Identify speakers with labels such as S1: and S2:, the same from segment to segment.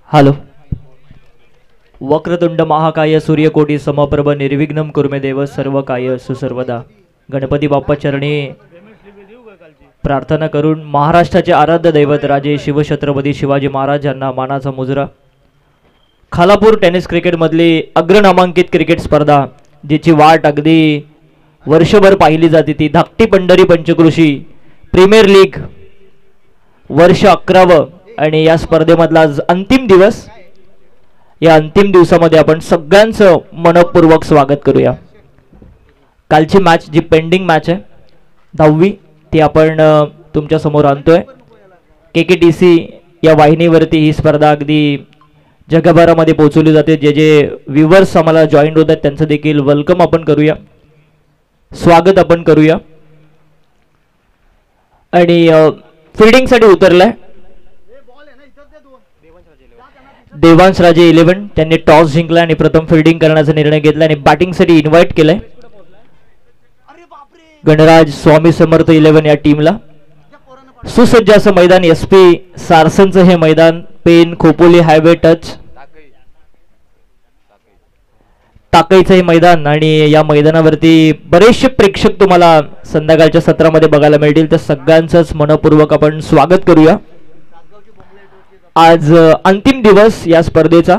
S1: Hello. Vakratunda महाकाय सूर्यकोटी समप्रभ निर्विघ्नं कुर्मे देव सर्व काय सुसर्वदा. गणपती बाप्पा चरणी प्रार्थना करून महाराष्ट्राचे आराध्य दैवत राजे शिवछत्रपती शिवाजी महाराज यांना मानाचा मुजरा. खालापूर टेनिस क्रिकेटमधली अग्रनामांकित क्रिकेट स्पर्धा जिची वाट अगदी वर्षभर पाहिली जाते ती धाकटी पंढरी पंचक्रोशी प्रीमियर लीग वर्ष 11व आणि या स्पर्धेमधला अंतिम दिवस. या अंतिम दिवसामध्ये आपण सगळ्यांचं मनपूर्वक स्वागत करूया. कालची मॅच जी पेंडिंग मॅच आहे 10वी ती आपण तुमच्या समोर आणतोय. KKTC या वाहिनीवरती ही स्पर्धा अगदी जगभरामध्ये पोहोचवली जाते. जे जे व्ह्यूअर्स आम्हाला जॉईन होत आहेत त्यांचं देखील वेलकम आपण करूया, स्वागत आपण करूया. आणि फिल्डिंगसाठी उतरलाय देवांश राजे 11. त्यांनी टॉस जिंकला आणि प्रथम फिल्डिंग करण्याचा निर्णय घेतला आणि बॅटिंगसाठी इन्व्हाइट केलंय गणराज स्वामी समर्थ 11 या टीमला. सुसज्ज असं मैदान, SP सारसनचं हे मैदान, पेन खोपोली हायवे टच टाकईचं हे मैदान. आणि या मैदानावरती बरेचसे प्रेक्षक तुम्हाला संध्याकाळच्या सत्रामध्ये बघायला मिळतील. तर सगळ्यांचंच मनपूर्वक आपण स्वागत करूया. आज अंतिम दिवस या स्पर्धेचा.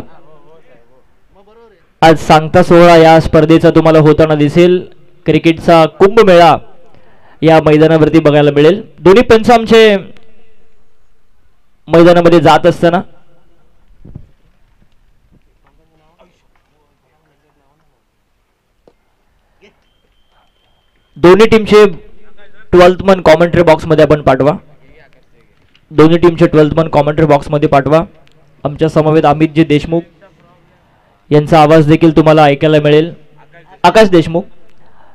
S1: आज सांगता सोहळा या स्पर्धेचा तुम्हाला होताना दिसेल. क्रिकेटचा कुंभमेळा या मैदानावरती बघायला मिळेल. दोन्ही पंच आमचे मैदानामध्ये जात असताना दोन्ही टीमचे 12th मन कॉमेंट्री बॉक्समध्ये आपण पाठवा. दोन्ही टीमचे 12th मन कॉमेंट्री बॉक्समध्ये पाठवा. आमच्या समवेत अमितजी देशमुख यांचा आवाज देखील तुम्हाला ऐकायला मिळेल, आकाश देशमुख.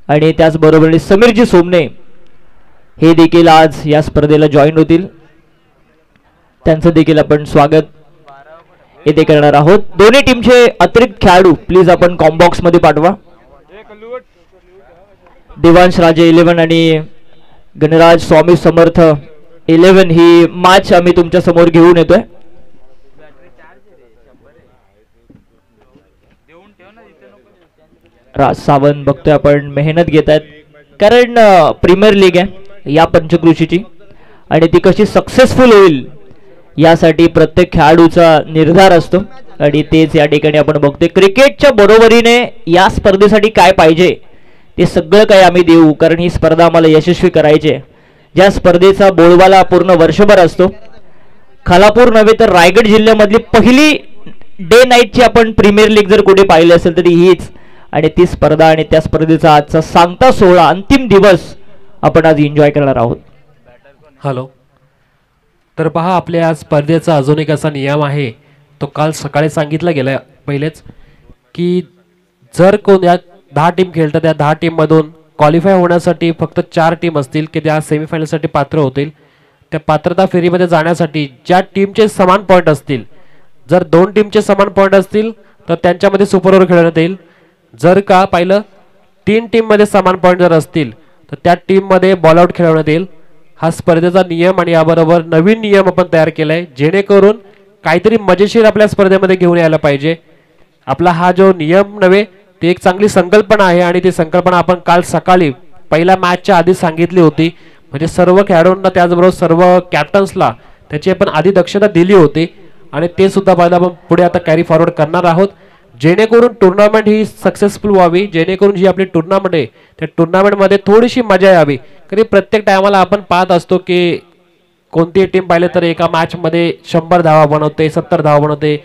S1: आणि त्याचबरोबर समीरजी सोमने हे देखील आज या स्पर्धेला जॉईन होतील. त्यांचं देखील आपण स्वागत येथे करणार आहोत. दोन्ही टीमचे अतिरिक्त खेळाडू प्लीज आपण कॉम्बॉक्स मध्ये पाठवा. देवांश राजे 11 आणि गणराज स्वामी समर्थ 11 ही मॅच आम्ही तुमच्या समोर घेऊन येतोय. राज सावंत बघतोय आपण मेहनत घेत आहेत, कारण प्रीमियर लीग आहे या पंचक्रोशीची आणि ती कशी सक्सेसफुल होईल यासाठी प्रत्येक खेळाडूचा निर्धार असतो. आणि तेच या ठिकाणी आपण बघतोय. क्रिकेटच्या बरोबरीने या स्पर्धेसाठी काय पाहिजे ते सगळं काही आम्ही देऊ, कारण ही स्पर्धा आम्हाला यशस्वी करायची आहे. ज्या स्पर्धेचा बोलबाला पूर्ण वर्षभर असतो. खालापूर नव्हे तर रायगड जिल्ह्यामधली पहिली डे नाईटची आपण प्रीमियर लीग जर कुठे पाहिली असेल तर हीच. आणि ती स्पर्धा आणि त्या स्पर्धेचा आजचा सांगता सोहळा अंतिम दिवस आपण आज एन्जॉय करणार आहोत.
S2: हॅलो. तर पहा, आपल्या स्पर्धेचा अजून एक असा नियम आहे, तो काल सकाळी सांगितला गेला पहिलेच, की जर कोण या 10 टीम खेळतात त्या 10 टीममधून क्वालिफाय होण्यासाठी फक्त 4 टीम असतील की त्या सेमीफायनलसाठी पात्र होतील. त्या पात्रता फेरीमध्ये जाण्यासाठी ज्या टीमचे समान पॉईंट असतील, जर 2 टीमचे समान पॉईंट असतील तर त्यांच्यामध्ये सुपर ओव्हर खेळण्यात येईल. जर का पाहिलं 3 टीममध्ये समान पॉईंट जर असतील तर त्या टीममध्ये बॉल आउट खेळवण्यात येईल. हा स्पर्धेचा नियम आणि याबरोबर नवीन नियम आपण तयार केला आहे, जेणेकरून काहीतरी मजेशीर आपल्या स्पर्धेमध्ये घेऊन यायला पाहिजे. आपला हा जो नियम नव्हे ती एक चांगली संकल्पना आहे आणि ती संकल्पना आपण काल सकाळी पहिल्या मॅचच्या आधी सांगितली होती. म्हणजे सर्व खेळाडूंना त्याचबरोबर सर्व कॅप्टन्सला त्याची आपण आधी दक्षता दिली होती आणि ते सुद्धा पाहिलं आपण पुढे आता कॅरी फॉरवर्ड करणार आहोत, जेणेकरून टुर्नामेंट ही सक्सेसफुल व्हावी. जेणेकरून जी आपली टुर्नामेंट आहे त्या टुर्नामेंटमध्ये थोडीशी मजा यावी. कारण प्रत्येक टायमाला आपण पाहत असतो की कोणतीही टीम पाहिलं तर एका मॅचमध्ये 100 धावा बनवते, 70 धावा बनवते.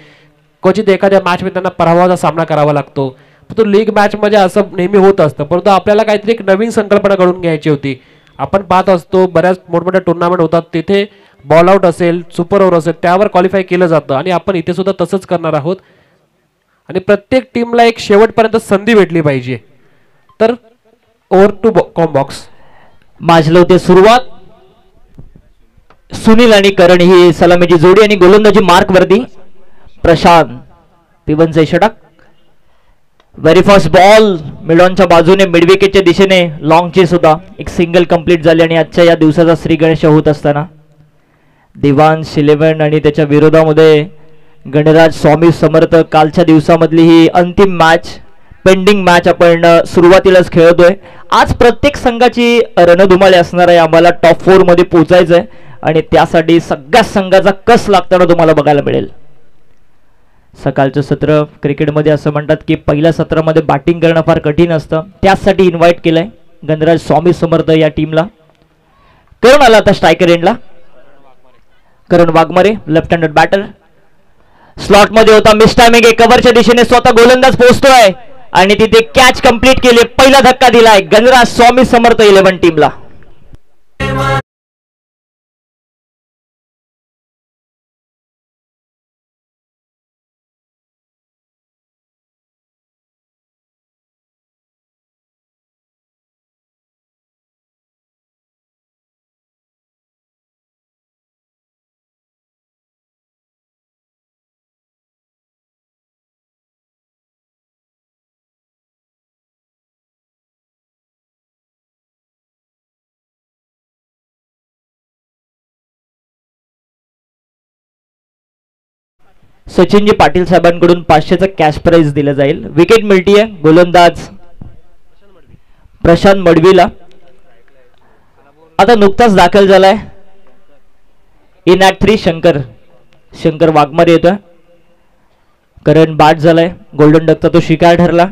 S2: क्वचित एखाद्या मॅचमध्ये त्यांना पराभवाचा सामना करावा लागतो. परंतु लीग मॅचमध्ये असं नेहमी होत असतं. परंतु आपल्याला काहीतरी एक नवीन संकल्पना घडून घ्यायची होती. आपण पाहत असतो बऱ्याच मोठमोठ्या टुर्नामेंट होतात, तिथे बॉल आउट असेल, सुपर ओव्हर असेल, त्यावर क्वालिफाय केलं जातं आणि आपण इथे सुद्धा तसंच करणार आहोत. आणि प्रत्येक टीमला एक शेवटपर्यंत संधी भेटली पाहिजे. तर ओव्हर टू कॉम्बॉक्स.
S1: माझलं होते सुरुवात. सुनील आणि करण ही सलामीची जोडी आणि गोलंदाजी मार्क वरती प्रशांत. पिवनचे षटक. व्हेरी फास्ट बॉल मिडॉनच्या बाजूने मिडविकेटच्या दिशेने लॉंगची सुद्धा एक सिंगल कंप्लीट झाली. आणि आजच्या या दिवसाचा श्री गणेश होत असताना देवांश 11 आणि त्याच्या विरोधामध्ये गणराज स्वामी समर्थ कालच्या दिवसामधली ही अंतिम मॅच, पेंडिंग मॅच आपण सुरुवातीलाच खेळतोय. आज प्रत्येक संघाची रणधुमाळी असणार आहे. आम्हाला टॉप 4 मध्ये पोहोचायचं आहे आणि त्यासाठी सगळ्या संघाचा कस लागताना तुम्हाला बघायला मिळेल. सकाळचं सत्र क्रिकेटमध्ये असं म्हणतात की पहिल्या सत्रामध्ये बॅटिंग करणं फार कठीण असतं. त्यासाठी इन्व्हाइट केलंय गणराज स्वामी समर्थ या टीमला. करून आला आता स्ट्रायकर एंडला Karan Waghmare, left handed batter. Slot मध्ये होता, मिस टायमिंग आहे. कव्हरच्या दिशेने स्वतः गोलंदाज पोहोचतोय आणि तिथे कॅच कंप्लीट केली. पहिला धक्का दिलाय गणराज स्वामी समर्थ 11 टीमला. सचिनजी पाटील साहेबांकडून 500चा कॅश प्राइज दिला जाईल. विकेट मिळतीये गोलंदाज प्रशांत मडवीला. आता नुकताच दाखल झालाय इन ॲट 3 शंकर वाघमारे येतोय. करण बाद झालाय. गोल्डन डकचा तो शिकार ठरला.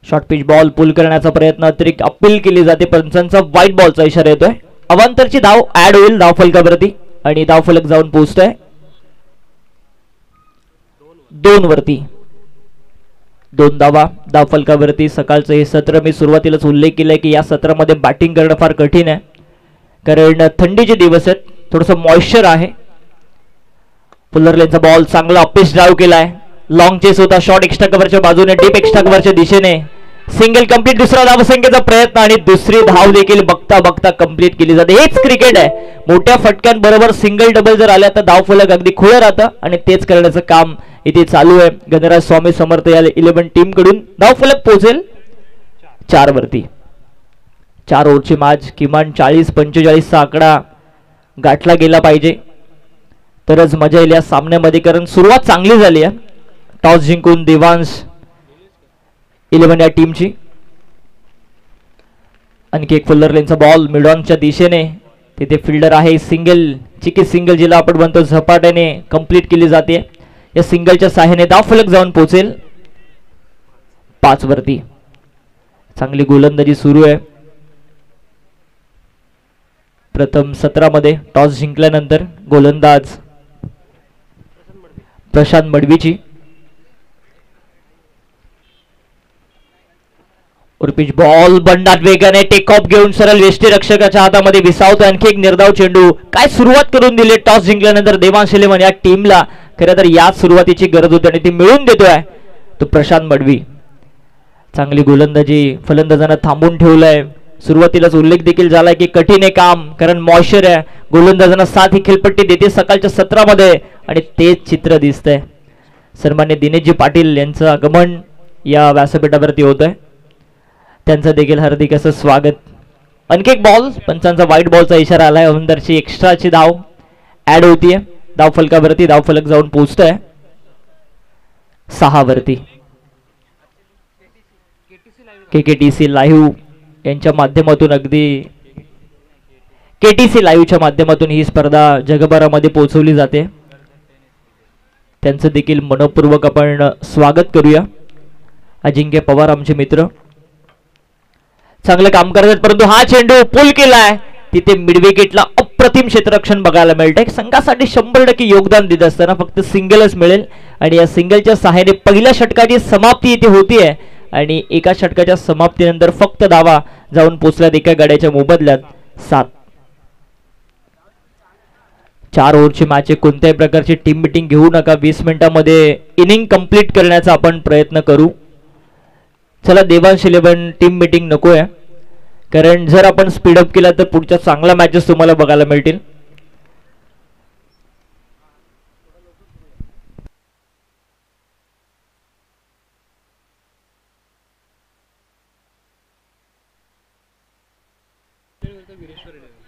S1: शॉर्ट पिच बॉल पुल करण्याचा प्रयत्न, अतिरिक्त अपील केली जाते. पंचांचा व्हाईट बॉलचा इशारा येतोय. अवांतरची धाव ऍड होईल धाव फलकावरती आणि धाव फलक जाऊन पोहोचतोय 2 वरती. 2 धावा धाव फलकावरती. सकाळचं हे सत्र मी सुरुवातीलाच उल्लेख केलाय की या सत्रामध्ये बॅटिंग करणं फार कठीण आहे कारण थंडीचे दिवस आहेत, थोडंसं मॉइश्चर आहे. पुलर लेनचा बॉल चांगला अपेस ड्राईव्ह केलाय. लॉंग चेस होता. शॉर्ट एक्स्ट्रा कव्हरच्या बाजूने, डीप एक्स्ट्रा कव्हरच्या दिशेने. Single complete. दुसरा धावसंख्येचा प्रयत्न आणि दुसरी धाव देखील बघता बघता कंप्लीट केली जाते. हेच क्रिकेट आहे. मोठ्या फटक्यांबरोबर सिंगल डबल जर आल्या तर धाव फलक अगदी खुलं राहतं आणि तेच करण्याचं काम इथे चालू आहे. गणराज स्वामी समर्थ या 11 टीम कडून. धाव फलक पोहोचेल 4 वरती. 4 ओव्हरची मॅच. किमान 40-45चा आकडा गाठला गेला पाहिजे तरच मजा येईल या सामन्यामध्ये कारण सुरुवात चांगली झाली आहे. टॉस जिंकून देवांश 11 या टीमची. आणखी एक फुल्लर लेनचा बॉल मिडॉनच्या दिशेने. तिथे फिल्डर आहे. सिंगल चिकी सिंगल जिला आपण म्हणतो झपाट्याने कंप्लीट केली जाते. या सिंगलच्या सहाय्याने धाव फलक जाऊन पोहोचेल 5 वरती. चांगली गोलंदाजी सुरू आहे. प्रथम सत्रामध्ये टॉस जिंकल्यानंतर गोलंदाज प्रशांत मडवीची. पिच बॉल बंडात वेगाने टेक ऑफ घेऊन सरळ यष्टीरक्षकाच्या हातामध्ये विसावतो. आणखी एक निर्धाव चेंडू. काय सुरुवात करून दिली टॉस जिंकल्यानंतर देवांश 11 या टीमला. खरं तर याच सुरुवातीची गरज होती आणि ती मिळून देतोय तो प्रशांत मडवी. चांगली गोलंदाजी. फलंदाजांना थांबून ठेवलंय. सुरुवातीलाच उल्लेख देखील झालाय की कठीण आहे काम कारण मॉइश्चर आहे. गोलंदाजांना साथ ही खेळपट्टी देते सकाळच्या सत्रामध्ये आणि तेच चित्र दिसतंय. सन्मान्य दिनेशजी पाटील यांचं आगमन या व्यासपीठावरती होत आहे. त्यांचं देखील हार्दिक असं स्वागत. आणखी एक बॉल. पंचांचा व्हाईट बॉलचा इशारा आलाय. अवंदरची एक्स्ट्राची धाव ऍड होतीये धाव फलकावरती. धाव फलक जाऊन पोहोचतोय 6 वरती. KKTC लाईव्ह यांच्या माध्यमातून अगदी KTC लाईव्हच्या माध्यमातून ही स्पर्धा जगभरामध्ये पोहोचवली जाते. त्यांचं देखील मनपूर्वक आपण स्वागत करूया. अजिंक्य पवार आमचे मित्र चांगलं काम करतात परंतु हा चेंडू पुल केलाय. तिथे मिड विकेटला अप्रतिम क्षेत्ररक्षण बघायला मिळतंय. संघासाठी 100% योगदान देत असताना फक्त सिंगलच मिळेल आणि या सिंगलच्या सहाय्याने पहिल्या षटकाची समाप्ती इथे होतीये आणि एका षटकाच्या समाप्तीनंतर फक्त धावा जाऊन पोचल्यात एका गड्याच्या मोबदल्यात 7. 4 ओव्हरची मॅच. कोणत्याही प्रकारची टीम मिटिंग घेऊ नका. 20 मिनिटांमध्ये इनिंग कंप्लीट करण्याचा आपण प्रयत्न करू. चला देवांश 11 टीम मिटिंग नकोय कारण जर आपण स्पीडअप केला तर पुढच्या चांगल्या मॅचेस तुम्हाला बघायला मिळतील.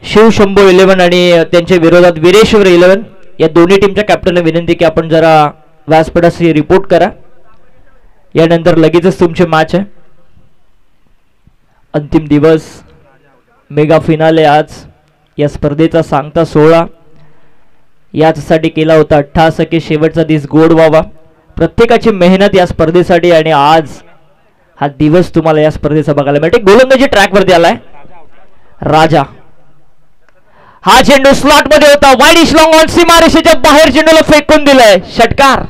S1: शिव शंभू 11 आणि त्यांच्या विरोधात वीरेश्वर 11. या दोन्ही टीमच्या कॅप्टनला विनंती की आपण जरा व्यासपीठाशी रिपोर्ट करा. यानंतर लगेचच तुमची मॅच आहे. अंतिम दिवस, मेगा फिनाले आज या स्पर्धेचा सांगता सोहळा याचसाठी केला होता. 88 शेवटचा दिवस गोड व्हावा. प्रत्येकाची मेहनत या स्पर्धेसाठी आणि आज हा दिवस तुम्हाला या स्पर्धेचा बघायला मिळते. गोलंदाजी ट्रॅक वरती आलाय राजा. हा चेंडू स्लॉट मध्ये होता. वाईड लॉंग ऑन सीमारेषेच्या बाहेर चेंडूला फेकून दिलाय. षटकार.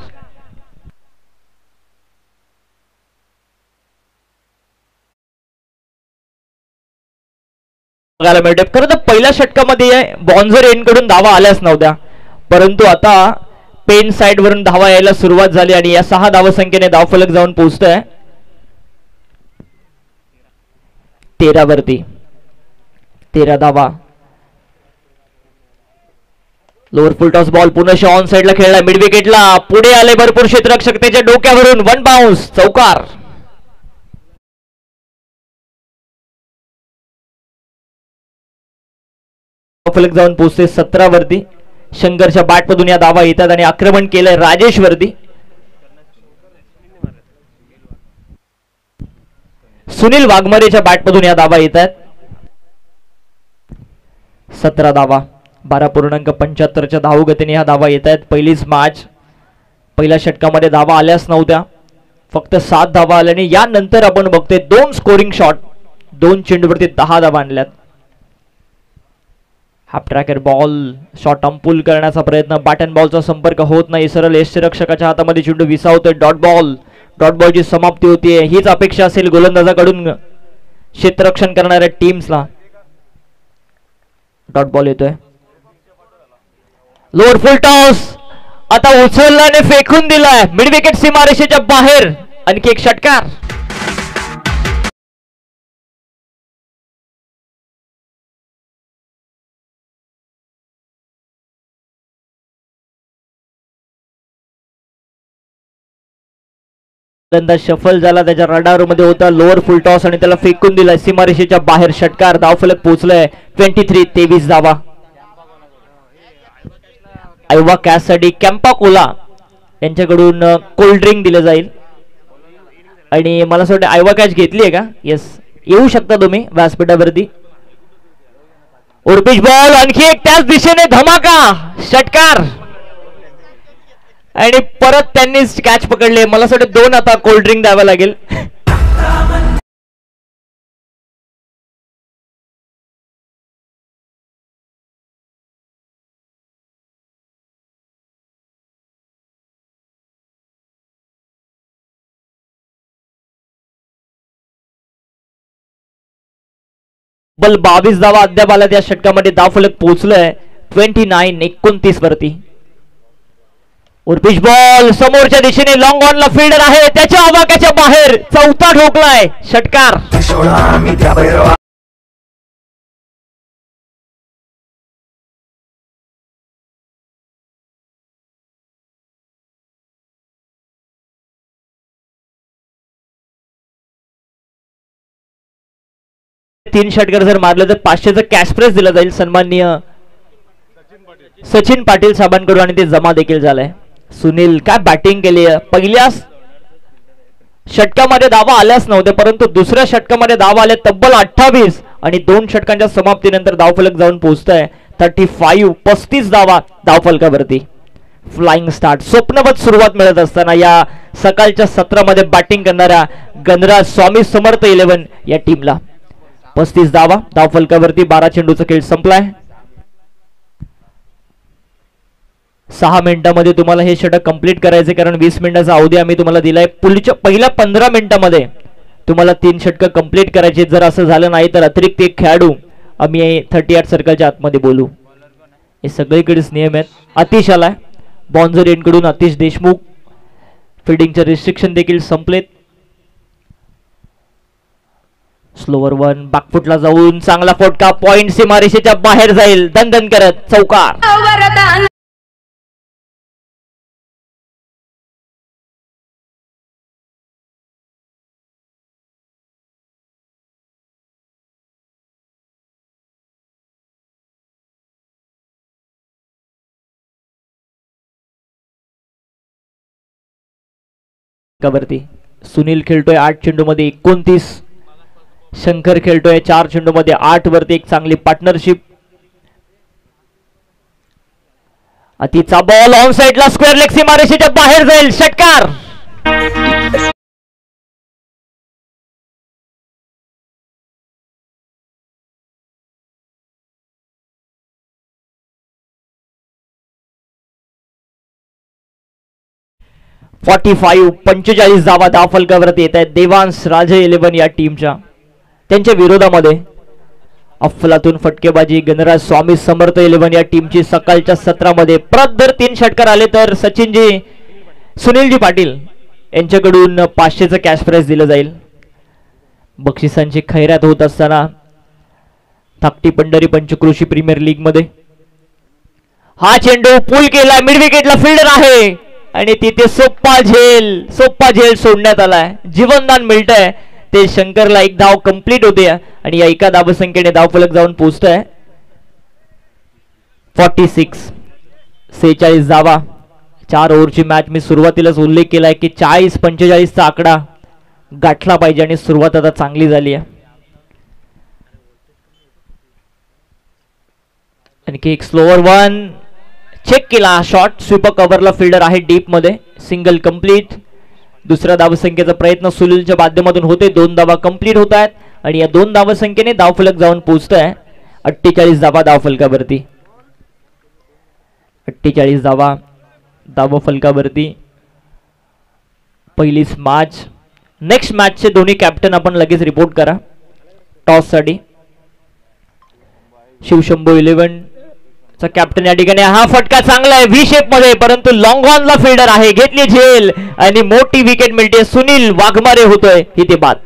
S1: बघायला मिळते. खरं तर पहिल्या षटकामध्ये बॉन्झर एंडकडून धावा आल्याच नव्हत्या, परंतु आता पेन साइड वरून धावा यायला सुरुवात झाली आणि या 6 धावसंख्येने धावफलक जाऊन पोहोचतोय 13 वरती. 13 धावा. लोअर फुल टॉस बॉल पुन्हा ऑन साइडला खेळला. मिड विकेटला पुढे आले भरपूर क्षेत्ररक्षक त्याच्या डोक्यावरून. 1 बाउन्स. चौकार. फलक जाऊन पोहोचते 17 वरती. शंकरच्या बॅटमधून या धावा येतात आणि आक्रमण केलंय राजेश वरती. सुनील वाघमारेच्या बॅटमधून या धावा येत आहेत. 17 धावा. 12.75च्या धावगतीने ह्या धावा येत आहेत. पहिलीच मॅच. पहिल्या षटकामध्ये धावा आल्याच नव्हत्या, फक्त 7 धावा आल्याने यानंतर आपण बघतोय 2 स्कोरिंग शॉट. 2 चेंडूवरती 10 धावा आणल्यात. हाफ ट्रॅकर बॉल शॉट अंपुल करण्याचा प्रयत्न. बॅट अँड बॉलचा संपर्क होत नाही. सरळ यष्टीरक्षकाच्या हातामध्ये चेंडू विसावतोय. Dot ball. डॉट बॉलची समाप्ती होतीये. हीच अपेक्षा असेल गोलंदाजाकडून क्षेत्ररक्षण करणाऱ्या टीम्सला. डॉट बॉल येतोय. लोअर फुल टॉस आता उचलल्याने फेकून दिलाय. मिड विकेट सीमारेषेच्या बाहेर. आणखी एक षटकार. गोलंदाज शफल झाला. त्याच्या रडार मध्ये होता. लोअर फुल टॉस आणि त्याला फेकून दिलाय सीमारेषेच्या बाहेर. षटकार. धावफलक पोहोचलाय 23. 23 धावा. आयवा कॅच साठी कॅम्पा कोला यांच्याकडून कोल्ड ड्रिंक दिलं जाईल. आणि मला असं वाटतं आयवा कॅच घेतली आहे का? येस, येऊ शकता तुम्ही व्यासपीठावरती. उर्पिश बॉल. आणखी एक त्याच दिशेने धमाका. षटकार. आणि परत त्यांनी कॅच पकडले. मला असं वाटतं 2 आता कोल्ड ड्रिंक द्यावं लागेल. बल 22 धावा अद्याप आल्या त्या षटकामध्ये. धावफलक पोहोचलंय 29. 29 वरती. उर्पिश बॉल समोरच्या दिशेने लॉंग ऑनला फील्डर आहे. त्याच्या आवाक्याच्या बाहेर. चौथा ठोकलाय. षटकार. तीन षटकार जर मारलं तर 500चं कॅश प्राइज दिलं जाईल सन्माननीय सचिन पाटील साहेबांकडून आणि ते जमा देखील झालंय. सुनील काय बॅटिंग केली. पहिल्या षटकामध्ये धावा आल्याच नव्हत्या, परंतु दुसऱ्या षटकामध्ये धावा आल्या तब्बल 28 आणि 2 षटकांच्या समाप्तीनंतर धावफलक जाऊन पोहोचतोय 35. 35 धावा धावफलकावरती. Flying start. स्वप्नवत सुरुवात मिळत असताना या सकाळच्या सत्रामध्ये बॅटिंग करणाऱ्या गणराज स्वामी समर्थ 11 या टीमला 35 धावा धावफलकावरती. 12 चेंडूचा खेळ संपलाय. 6 मिनिटांमध्ये तुम्हाला हे षटक कंप्लीट करायचे, कारण 20 मिनिटाचा अवधी आम्ही तुम्हाला दिलाय. पुढच्या पहिल्या 15 मिनिटांमध्ये तुम्हाला 3 षटक कंप्लीट करायचे. जर असं झालं नाही तर अतिरिक्त एक खेळाडू आम्ही 38 सर्कलच्या आतमध्ये बोलू. हे सगळीकडेच नियम आहेत. आतिश आलाय बॉन्झर एंडकडून. आतिश देशमुख. फिल्डिंगचे रिस्ट्रिक्शन देखील संपलेत. स्लोवर 1 बॅकफुटला जाऊन चांगला फटका. पॉइंट सीमारेषेच्या बाहेर जाईल दणदण करत. चौकार. का वरती सुनील खेळतोय 8 चेंडूमध्ये 29, शंकर खेळतोय 4 चेंडूमध्ये 8 वरती. एक चांगली पार्टनरशिप. अतिचा बॉल ऑन साइडला स्क्वेअर लेग सीमारेषेच्या बाहेर जाईल. षटकार. .45 45 धावा धाव फलकावरती येत आहेत देवांश राजे 11 या टीमच्या. त्यांच्या विरोधामध्ये अफलातून फटकेबाजी गणराज स्वामी समर्थ 11 या टीमची सकाळच्या सत्रामध्ये प्रदर 3 षटकार आले तर सचिनजी सुनीलजी पाटील यांच्याकडून 500चं कॅश प्राइज दिलं जाईल. बक्षिसांची खैरात होत असताना धाकटी पंढरी पंचकृषी प्रीमियर लीग मध्ये हा चेंडू पूल केला. मिड विकेटला फील्डर आहे आणि तिथे सोप्पा झेल सोडण्यात आलाय. जीवनदान मिळतंय. ते शंकरला एक धाव कंप्लीट होते आणि या एका धावसंख्येने धावफलक जाऊन पोहोचतोय 46. 46 धावा 4 ओव्हरची मॅच. मी सुरुवातीलाच उल्लेख केलाय की 40-45चा आकडा गाठला पाहिजे आणि सुरुवात आता चांगली झाली आहे. आणखी एक स्लोअर वन चेक केला. शॉट स्वीपर कव्हरला फील्डर आहे डीप मध्ये. Single complete. दुसऱ्या धावसंख्येचा प्रयत्न सुनीलच्या माध्यमातून होते. 2 धावा कंप्लीट होत आहेत आणि या 2 धावसंख्येने धावफलक जाऊन पोहोचतोय 48 धावा धावफलकावरती. 48 धावा धावफलकावरती. पहिलीच मॅच. नेक्स्ट मॅचचे दोन्ही कॅप्टन आपण लगेच रिपोर्ट करा टॉस साठी. शिवशंभू 11 चा कॅप्टन या ठिकाणी. हा फटका चांगला आहे व्ही शेप मध्ये परंतु लॉंग ऑनला फील्डर आहे. घेतली झेल आणि मोठी विकेट मिळते. सुनील वाघमारे होतोय इथे बाद.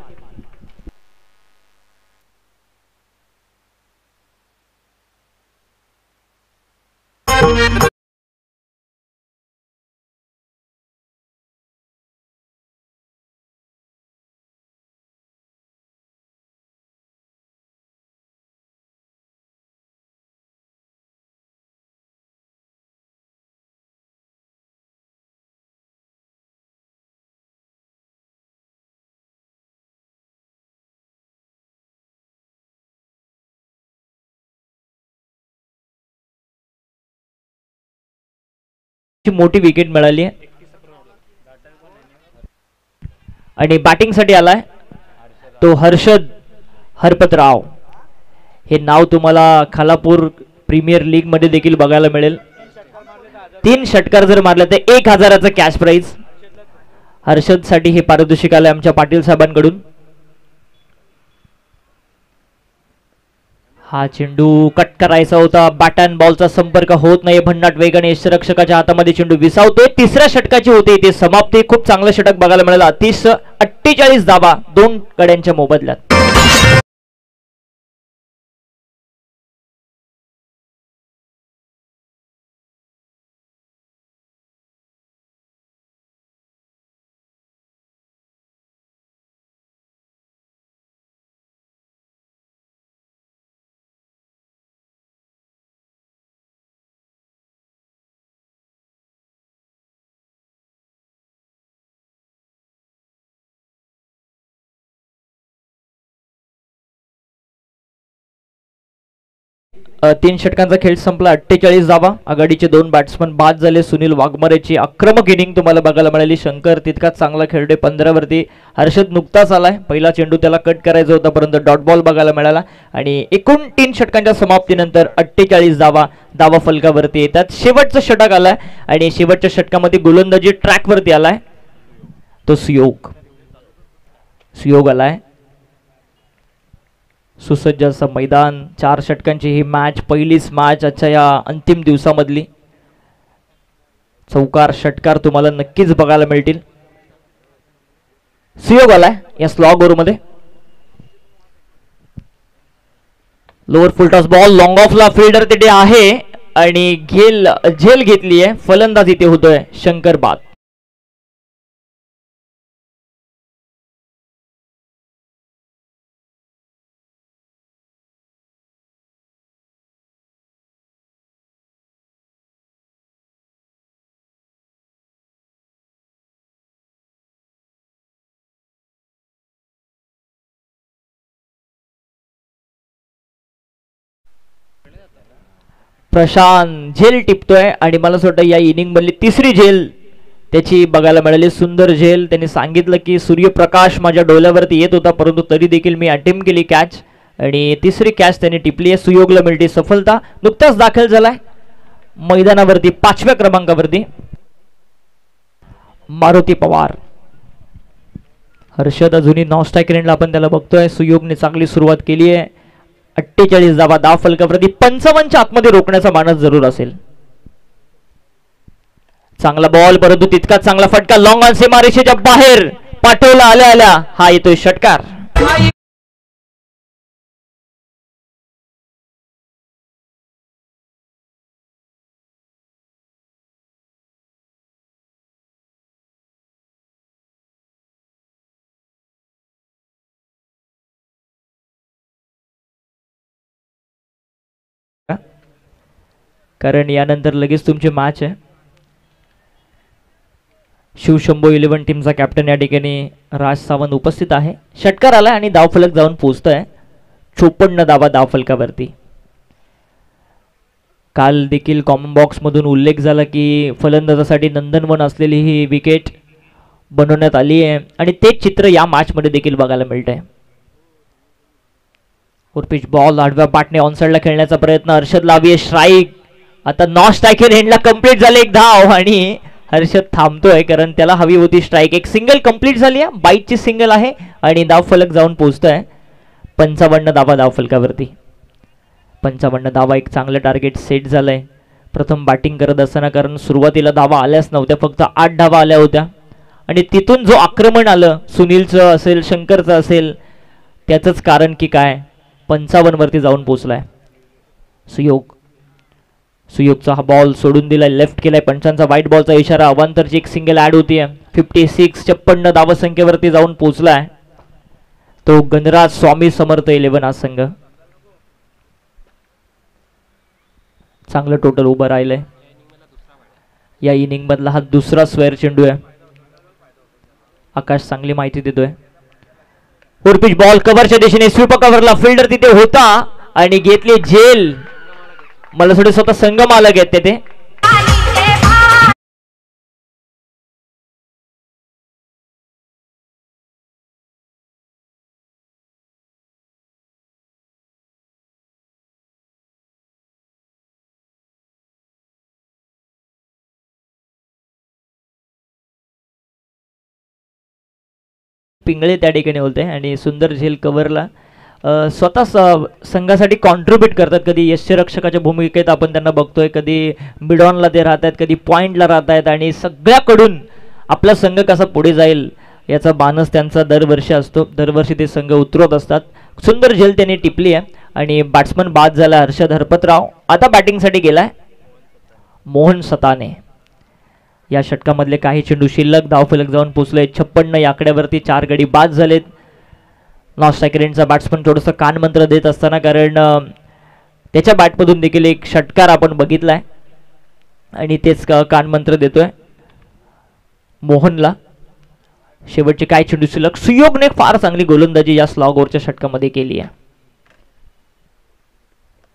S1: मोठी विकेट मिळाली आणि बॅटिंग साठी आलाय तो हर्षद हरपतराव. हे नाव तुम्हाला खालापूर प्रीमियर लीग मध्ये देखील बघायला मिळेल. 3 षटकार जर मारले तर 1000चं कॅश प्राइज. हर्षद साठी हे पारितोषिक आलंय आमच्या पाटील साहेबांकडून. हा चेंडू कट करायचा होता. बॅट अँड बॉलचा संपर्क होत नाही. भन्नाट वेगाने यष्टिरक्षकाच्या हातामध्ये चेंडू विसावतोय. 3ऱ्या षटकाची होती इथे समाप्ती. खूप चांगलं षटक बघायला मिळालं. 48 धावा 2 कड्यांच्या मोबदल्यात. तीन षटकांचा खेळ संपला. 48 धावा. आघाडीचे 2 बॅट्समन बाद झाले. सुनील वाघमारेची आक्रमक इनिंग तुम्हाला बघायला मिळाली. शंकर तितकाच चांगला खेळतोय 15 वरती. हर्षद नुकताच आलाय. पहिला चेंडू त्याला कट करायचा होता परंतु डॉट बॉल बघायला मिळाला आणि एकूण 3 षटकांच्या समाप्तीनंतर 48 धावा धावा फलकावरती येतात. शेवटचं षटक आलाय आणि शेवटच्या षटकामध्ये गोलंदाजी ट्रॅक वरती आलाय तो सुयोग आलाय. सुसज्ज असं मैदान. 4 षटकांची ही मॅच. पहिलीच मॅच आजच्या या अंतिम दिवसामधली. चौकार षटकार तुम्हाला नक्कीच बघायला मिळतील. सुयोग आलाय या स्लॉग ओव्हर मध्ये. Lower full toss ball long ऑफला फील्डर तिथे आहे आणि झेल घेतली आहे. फलंदाज इथे होतोय शंकर बाद. प्रशांत झेल टिपतोय आणि मला असं वाटतं या इनिंग मधली तिसरी झेल त्याची बघायला मिळाली. सुंदर झेल. त्यांनी सांगितलं की सूर्यप्रकाश माझ्या डोळ्यावरती येत होता परंतु तरी देखील मी अटेम्प्ट केली कॅच आणि तिसरी कॅच त्यांनी टिपली आहे. सुयोगला मिळते सफलता. नुकताच दाखल झालाय मैदानावरती 5व्या क्रमांकावरती मारुती पवार. हर्षद अजूनही नॉन स्ट्रायकर एंडला आपण त्याला बघतोय. सुयोगने चांगली सुरुवात केली आहे. 48 धावा धाव फलकावरती. 55च्या आतमध्ये रोखण्याचा मानस जरूर असेल. चांगला बॉल परंतु तितकाच चांगला फटका लॉंग ऑन सीमारेषेच्या बाहेर पाठवला आल्या आल्या हा येतोय षटकार. कारण यानंतर लगेच तुमची मॅच आहे. शिवशंभो 11 टीमचा कॅप्टन या ठिकाणी राज सावंत उपस्थित आहे. षटकार आला आणि धावफलक जाऊन पोहोचतोय 54 धावा धावफलकावरती. काल देखील कॉमन बॉक्स मधून उल्लेख झाला की फलंदाजासाठी नंदनवन असलेली ही विकेट बनवण्यात आली आहे आणि तेच चित्र या मॅच मध्ये देखील बघायला मिळत आहे. पिच बॉल आडव्या पाटने ऑनसाइडला खेळण्याचा प्रयत्न. हर्षद लावी स्ट्राईक. आता नॉन स्ट्रायकर एंडला कंप्लीट झाले एक धाव आणि हर्षद थांबतोय कारण त्याला हवी होती स्ट्राईक. एक सिंगल कंप्लीट झाली आहे. बाईटची सिंगल आहे आणि धावफलक जाऊन पोहोचतोय 55 धावा धावफलकावरती. 55 धावा एक चांगलं टार्गेट सेट झालंय प्रथम बॅटिंग करत असताना कारण सुरुवातीला धावा आल्याच नव्हत्या. फक्त 8 धावा आल्या होत्या आणि तिथून जो आक्रमण आलं सुनीलचं असेल शंकरचं असेल त्याचंच कारण की काय 55 वरती जाऊन पोहोचलाय सुयोग. सुयोगचा हा बॉल सोडून दिलाय. लेफ्ट केलाय. पंचांचा वाईट बॉलचा इशारा. अवांतरची एक सिंगल ऍड होतीये. 56 धावा संख्येवरती जाऊन पोहोचलाय तो गणराज स्वामी समर्थ 11 हा संघ. चांगलं टोटल उभं राहिलंय. या इनिंग मधला हा दुसरा स्क्वेअर चेंडू आहे. आकाश चांगली माहिती देतोय. पिच बॉल कव्हरच्या दिशेने स्वीप कव्हरला फिल्डर तिथे होता आणि घेतली झेल. मला थोडे स्वतः संघ मालक आहेत तिथे. पिंगळे त्या ठिकाणी होते आणि सुंदर झेल कव्हरला स्वतः संघासाठी कॉन्ट्रीब्यूट करतात. कधी यष्टीरक्षकाच्या भूमिकेत आपण त्यांना बघतोय. कधी मिडॉनला ते राहत आहेत. कधी पॉइंटला राहत आहेत आणि सगळ्याकडून आपला संघ कसा पुढे जाईल याचा बाणच त्यांचा दरवर्षी असतो. दरवर्षी ते संघ उतरवत असतात. सुंदर झेल त्यांनी टिपली आहे आणि बॅट्समन बाद झाला हर्षद हरपतराव. आता बॅटिंगसाठी गेलाय मोहन सताने. या षटकामधले काही चेंडू शिल्लक. धावफलक जाऊन पोहोचले 56. या आकड्यावरती 4 गडी बाद झालेत. नॉन स्ट्रायकर एंडचा बॅट्समन थोडंसं कानमंत्र देत असताना कारण त्याच्या बॅटमधून देखील एक षटकार आपण बघितलाय आणि तेच कानमंत्र देतोय मोहनला. शेवटचे काय चेंडू शिल्लक. सुयोगने फार चांगली गोलंदाजी या स्लॉग ओव्हरच्या षटकामध्ये केली आहे.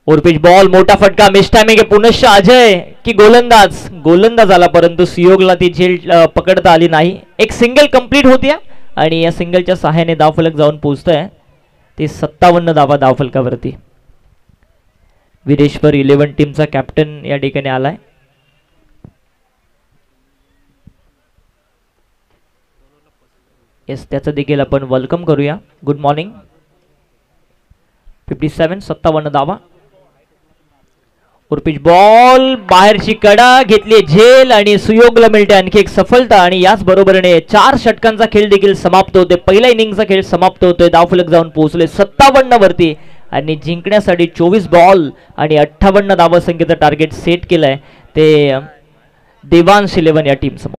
S1: पिच बॉल मोठा फटका. मिस्टामिक पुनश्च अजय की गोलंदाज आला परंतु सुयोगला ती झेल पकडता आली नाही. एक सिंगल कंप्लीट होती आणि या सिंगलच्या सहाय्याने धावफलक जाऊन पोहोचतोय ते 57 धावा धावफलकावरती. विरेश्वर 11 टीमचा कॅप्टन या ठिकाणी आलाय. येस त्याचं देखील आपण वेलकम करूया. Good morning. 57 धावा. पिच बॉल बाहेरची कडा घेतली झेल आणि सुयोगला मिळते आणखी एक सफलता आणि याच बरोबरीने 4 षटकांचा खेळ देखील समाप्त होतोय. पहिल्या इनिंगचा खेळ समाप्त होतोय. धावफलक जाऊन पोहोचले 57 वरती आणि जिंकण्यासाठी 24 बॉल आणि 58 धावा संख्येचं टार्गेट सेट केलंय ते देवांश 11 या टीम समोर.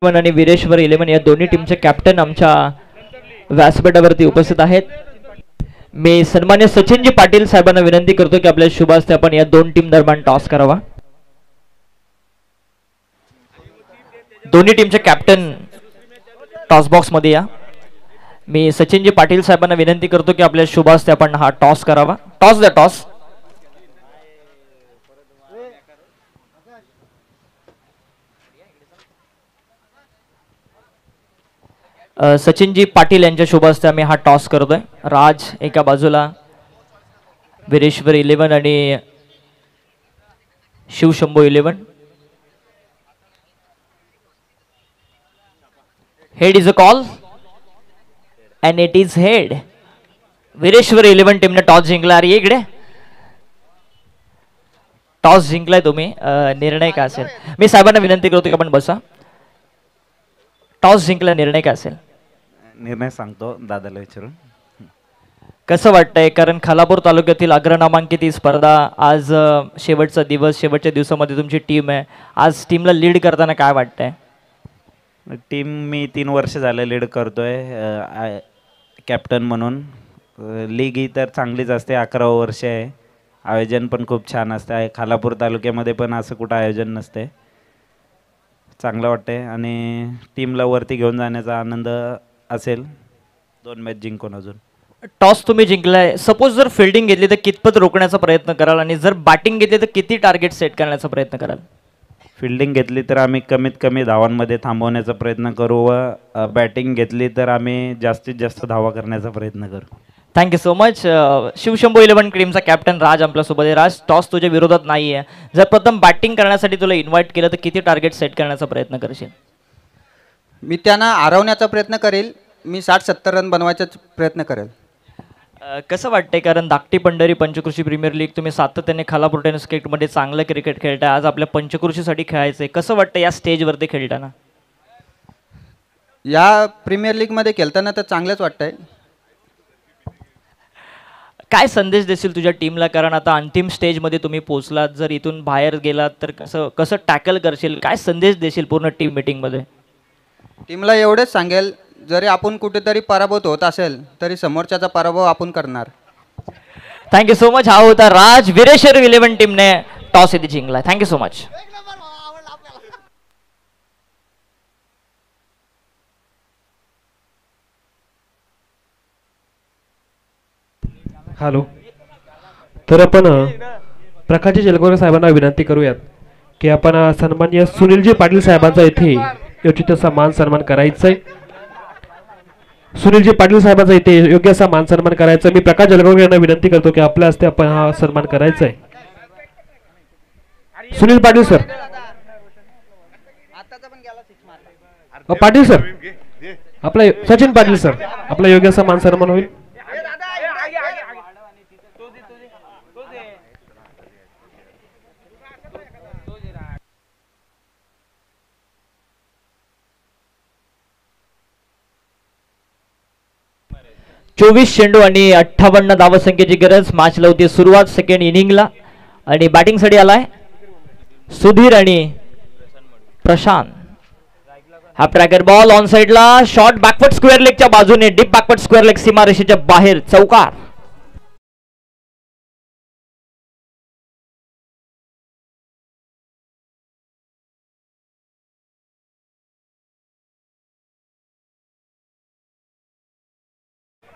S1: आणि वीरेश्वर 11 या दोन्ही टीमचे कॅप्टन आमच्या व्यासपीठावरती उपस्थित आहेत. मी सन्मान्य सचिनजी पाटील साहेबांना विनंती करतो की आपल्या शुभ हस्ते आपण या दोन टीम दरम्यान टॉस करावा. दोन्ही टीमचे कॅप्टन टॉस बॉक्स मध्ये या. मी सचिनजी पाटील साहेबांना विनंती करतो की आपल्या शुभ हस्ते आपण हा टॉस करावा. टॉस द्या टॉस. सचिनजी पाटील यांच्या शुभ हस्ते आम्ही हा टॉस करतोय. राज एका बाजूला, वीरेश्वर 11 आणि Shivshambhu 11. Head is a call and it is head. Veereshwar 11 टीमने टॉस जिंकला. अरे इकडे टॉस जिंकलाय तुम्ही. निर्णय काय असेल? मी साहेबांना विनंती करतो की आपण बसा. टॉस जिंकला, निर्णय काय असेल?
S3: निर्णय सांगतो दादाला विचारून.
S1: कसं वाटतंय? कारण खालापूर तालुक्यातील अग्रनामांकित ही स्पर्धा आज शेवटचा दिवस, शेवटच्या दिवसामध्ये तुमची टीम आहे. आज टीमला लीड करताना काय वाटतंय?
S3: टीम मी 3 वर्ष झालं लीड करतोय कॅप्टन म्हणून. लीग ही तर चांगलीच असते. 11वं वर्ष आहे. आयोजन पण खूप छान असतं आहे. खालापूर तालुक्यामध्ये पण असं कुठं आयोजन नसते. चांगलं वाटतंय आणि टीमला वरती घेऊन जाण्याचा आनंद असेल 2 मॅच जिंकून. अजून
S1: टॉस तुम्ही जिंकलाय. सपोज जर फिल्डिंग घेतली तर कितपत रोखण्याचा प्रयत्न कराल आणि जर बॅटिंग घेतली तर किती टार्गेट सेट करण्याचा प्रयत्न कराल?
S3: फिल्डिंग घेतली तर आम्ही कमीत कमी धावांमध्ये थांबवण्याचा प्रयत्न करू व बॅटिंग घेतली तर आम्ही जास्तीत जास्त धावा करण्याचा प्रयत्न करू.
S1: Thank you so much. शिवशंभू 11 टीमचा कॅप्टन राज आपल्यासोबत आहे. राज, टॉस तुझ्या विरोधात नाही आहे. जर प्रथम बॅटिंग करण्यासाठी तुला इन्व्हाइट केलं तर किती टार्गेट सेट करण्याचा प्रयत्न करशील?
S4: मी त्यांना हरवण्याचा प्रयत्न करेल. मी 60-70 रन बनवायचा प्रयत्न करेल.
S1: कसं वाटतंय? कारण धाकटी पंढरी पंचकृषी प्रीमियर लीग तुम्ही सातत्याने खालापूर टेनिस क्रिकेटमध्ये चांगलं क्रिकेट खेळताय. आज आपल्या पंचकृषीसाठी खेळायचंय. कसं वाटतं या स्टेजवरती खेळताना?
S4: या प्रीमियर लीगमध्ये खेळताना तर चांगलंच वाटतंय.
S1: काय संदेश देशील तुझ्या टीमला? कारण आता अंतिम स्टेजमध्ये तुम्ही पोहोचलात. जर इथून बाहेर गेलात तर कसं कसं टॅकल करशील? काय संदेश देशील पूर्ण टीम मीटिंगमध्ये?
S4: टीमला एवढंच सांगेल, जरी आपण कुठेतरी पराभूत होत असेल तरी समोरच्याचा पराभव आपण करणार.
S1: Thank you so much. हा होता राज. वीरेश्वर 11 टीमने टॉस इथे जिंकला. Thank you so much.
S2: हॅलो. तर आपण प्रकाशजी जलगोरे साहेबांना विनंती करूयात की आपण सन्माननीय सुनीलजी पाटील साहेबांचा इथे योग्य असा मान सन्मान करायचा आहे. सुनीलजी पाटील साहेबांचा इथे योग्य असा मान सन्मान करायचा. मी प्रकाश जलगोरे यांना विनंती करतो की आपल्या हस्ते आपण हा सन्मान करायचा आहे. सुनील पाटील सर. पाटील सर, आपला सचिन पाटील सर, आपला योग्य असा मान सन्मान होईल. 24 चेंडू आणि 58 धावसंख्येची गरज. मॅचला होती सुरुवात सेकंड इनिंगला आणि बॅटिंगसाठी आलाय सुधीर आणि प्रशांत. हा ट्रॅकर बॉल ऑन साइडला. शॉट बॅकवर्ड स्क्वेअर लेगच्या बाजूने. डीप बॅकवर्ड स्क्वेअर लेग सीमारेषेच्या बाहेर. चौकार.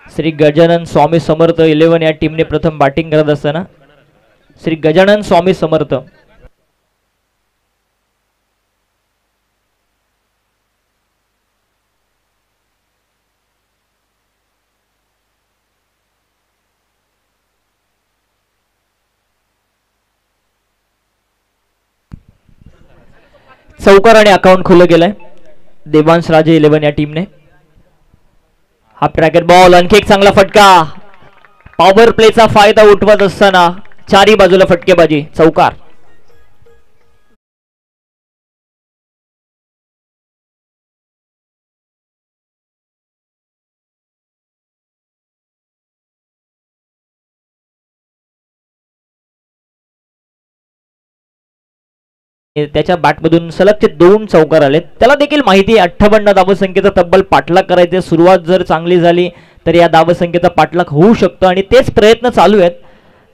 S2: श्री गजानन स्वामी समर्थ 11 या टीमने प्रथम बॅटिंग करत असताना श्री गजानन स्वामी समर्थ चौकार आणि अकाउंट खुलं गेलंय देवांश राजे 11 या टीमने. हा ट्रॅकर बॉल. आणखी एक चांगला फटका. पॉवर प्लेचा फायदा उठवत असताना चारी बाजूला फटकेबाजी. चौकार.
S1: त्याच्या बॅटमधून सलगचे 2 चौकार आलेत. त्याला देखील माहिती आहे 58 धावसंख्येचा तब्बल पाठलाग करायचे. सुरुवात जर चांगली झाली तर या धावसंख्येचा पाठलाग होऊ शकतो आणि तेच प्रयत्न चालू आहेत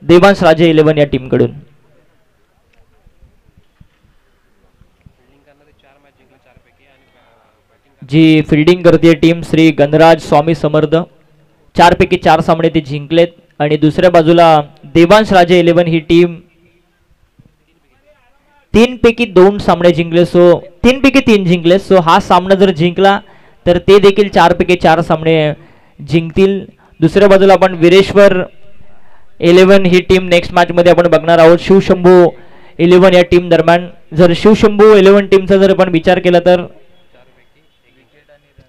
S1: देवांश राजे 11 या टीमकडून. जी फिल्डिंग करते टीम श्री गणराज स्वामी समर्थ, 4 पैकी 4 सामने ते जिंकलेत. आणि दुसऱ्या बाजूला देवांश राजे 11 ही टीम 3 पैकी 2 सामने जिंकले. 3 पैकी 3 जिंकले. हा सामना जर जिंकला तर ते देखील 4 पैकी 4 सामने जिंकतील. दुसऱ्या बाजूला आपण वीरेश्वर 11 ही टीम नेक्स्ट मॅच मध्ये आपण बघणार आहोत शिवशंभू 11 या टीम दरम्यान. जर शिवशंभू 11 टीमचा जर आपण विचार केला तर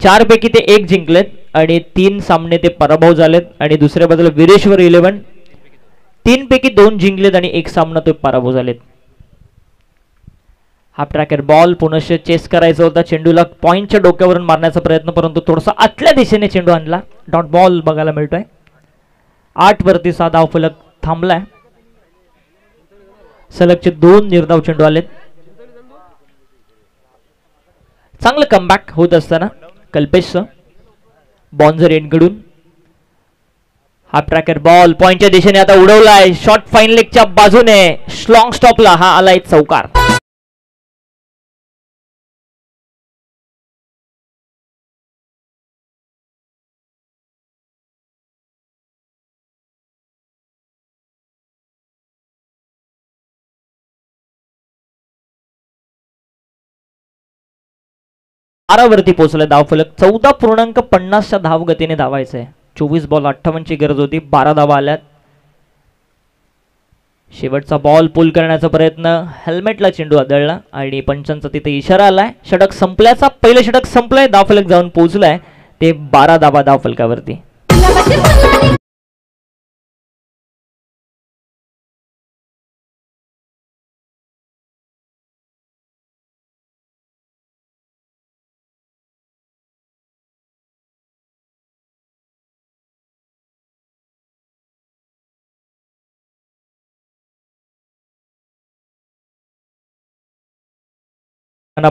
S1: 4 पैकी ते 1 जिंकलेत आणि 3 सामने ते पराभव झालेत. आणि दुसऱ्या बाजूला वीरेश्वर 11 3 पैकी 2 जिंकलेत आणि 1 सामना ते पराभव झालेत. हा ट्रॅकर बॉल पुनश्च चेस करायचा होता. चेंडूला पॉइंटच्या डोक्यावरून मारण्याचा प्रयत्न, परंतु थोडासा आतल्या दिशेने चेंडू आणला. डॉट बॉल बघायला मिळतोय. 8 वरती 6 धावफलक थांबलाय. सलगचे 2 निर्धाव चेंडू आलेत. चांगलं कमबॅक होत असताना कल्पेशचं बॉन्झर एंडकडून हा ट्रॅकर बॉल पॉइंटच्या दिशेने आता उडवलाय. शॉर्ट फाईन लेगच्या बाजूने स्लॉंग स्टॉपला हा आलाय चौकार. वरती पोहोचलाय धावफलक. 14.50च्या धाव गतीने धावायचंय. 24 बॉल 58 ची गरज होती. 12 धावा आल्यात. शेवटचा बॉल पुल करण्याचा प्रयत्न, हेल्मेटला चेंडू आदळला आणि पंचांचा तिथे इशारा आलाय. षटक संपल्याचा, पहिलं षटक संपलंय. धावफलक जाऊन पोहोचलाय. ते 12 धावा धावफलकावरती.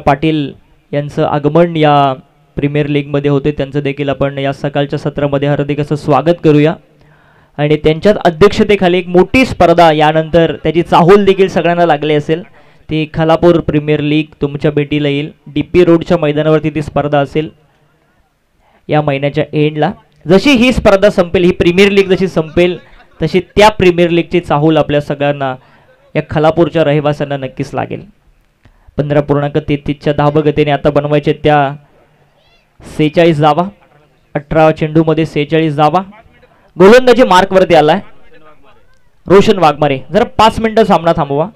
S1: पाटील यांचं आगमन या प्रीमियर लीगमध्ये होते. त्यांचं देखील आपण या सकाळच्या सत्रामध्ये हार्दिक असं स्वागत करूया. आणि त्यांच्याच अध्यक्षतेखाली एक मोठी स्पर्धा यानंतर त्याची चाहूल देखील सगळ्यांना लागली असेल. ती खालापूर प्रीमियर लीग तुमच्या भेटीला येईल. DP रोडच्या मैदानावरती ती स्पर्धा असेल या महिन्याच्या एंडला. जशी ही स्पर्धा संपेल, ही प्रीमियर लीग जशी संपेल, तशी त्या प्रीमियर लीगची चाहूल आपल्या सगळ्यांना या खालापूरच्या रहिवाशांना नक्कीच लागेल. 15.33च्या धावगतीने आता बनवायचे त्या 46 धावा. 18 चेंडूमध्ये 46 धावा. गोलंदाजी मार्क वरती आलाय रोशन वाघमारे. जरा 5 मिनिटं सामना थांबवा.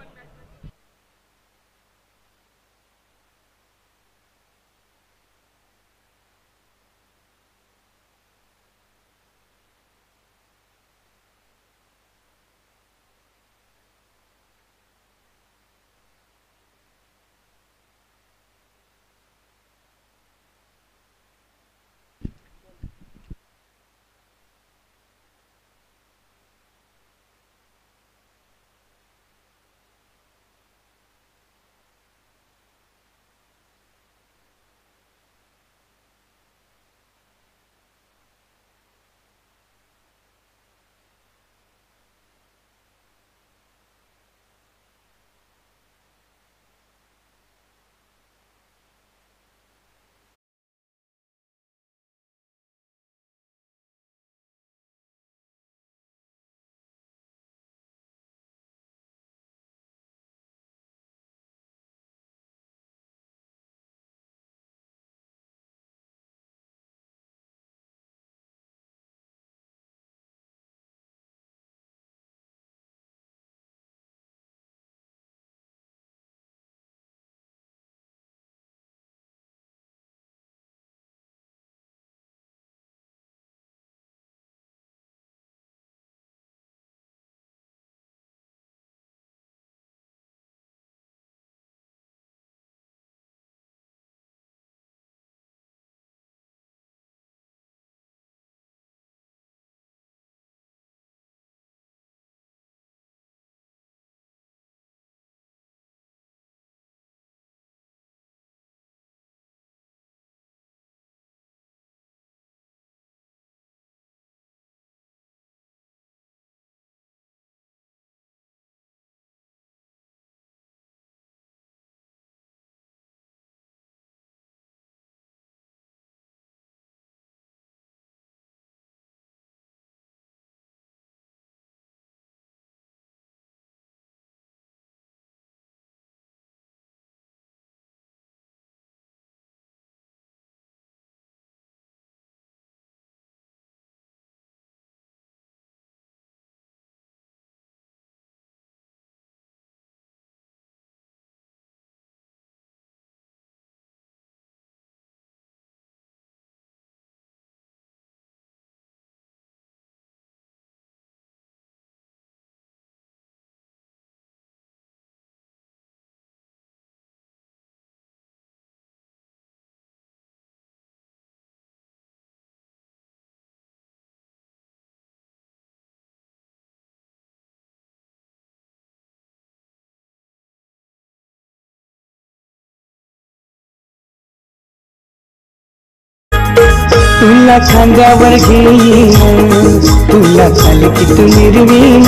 S5: तुला खांद्यावर घेईन, तुला पालखीत मिरवीन,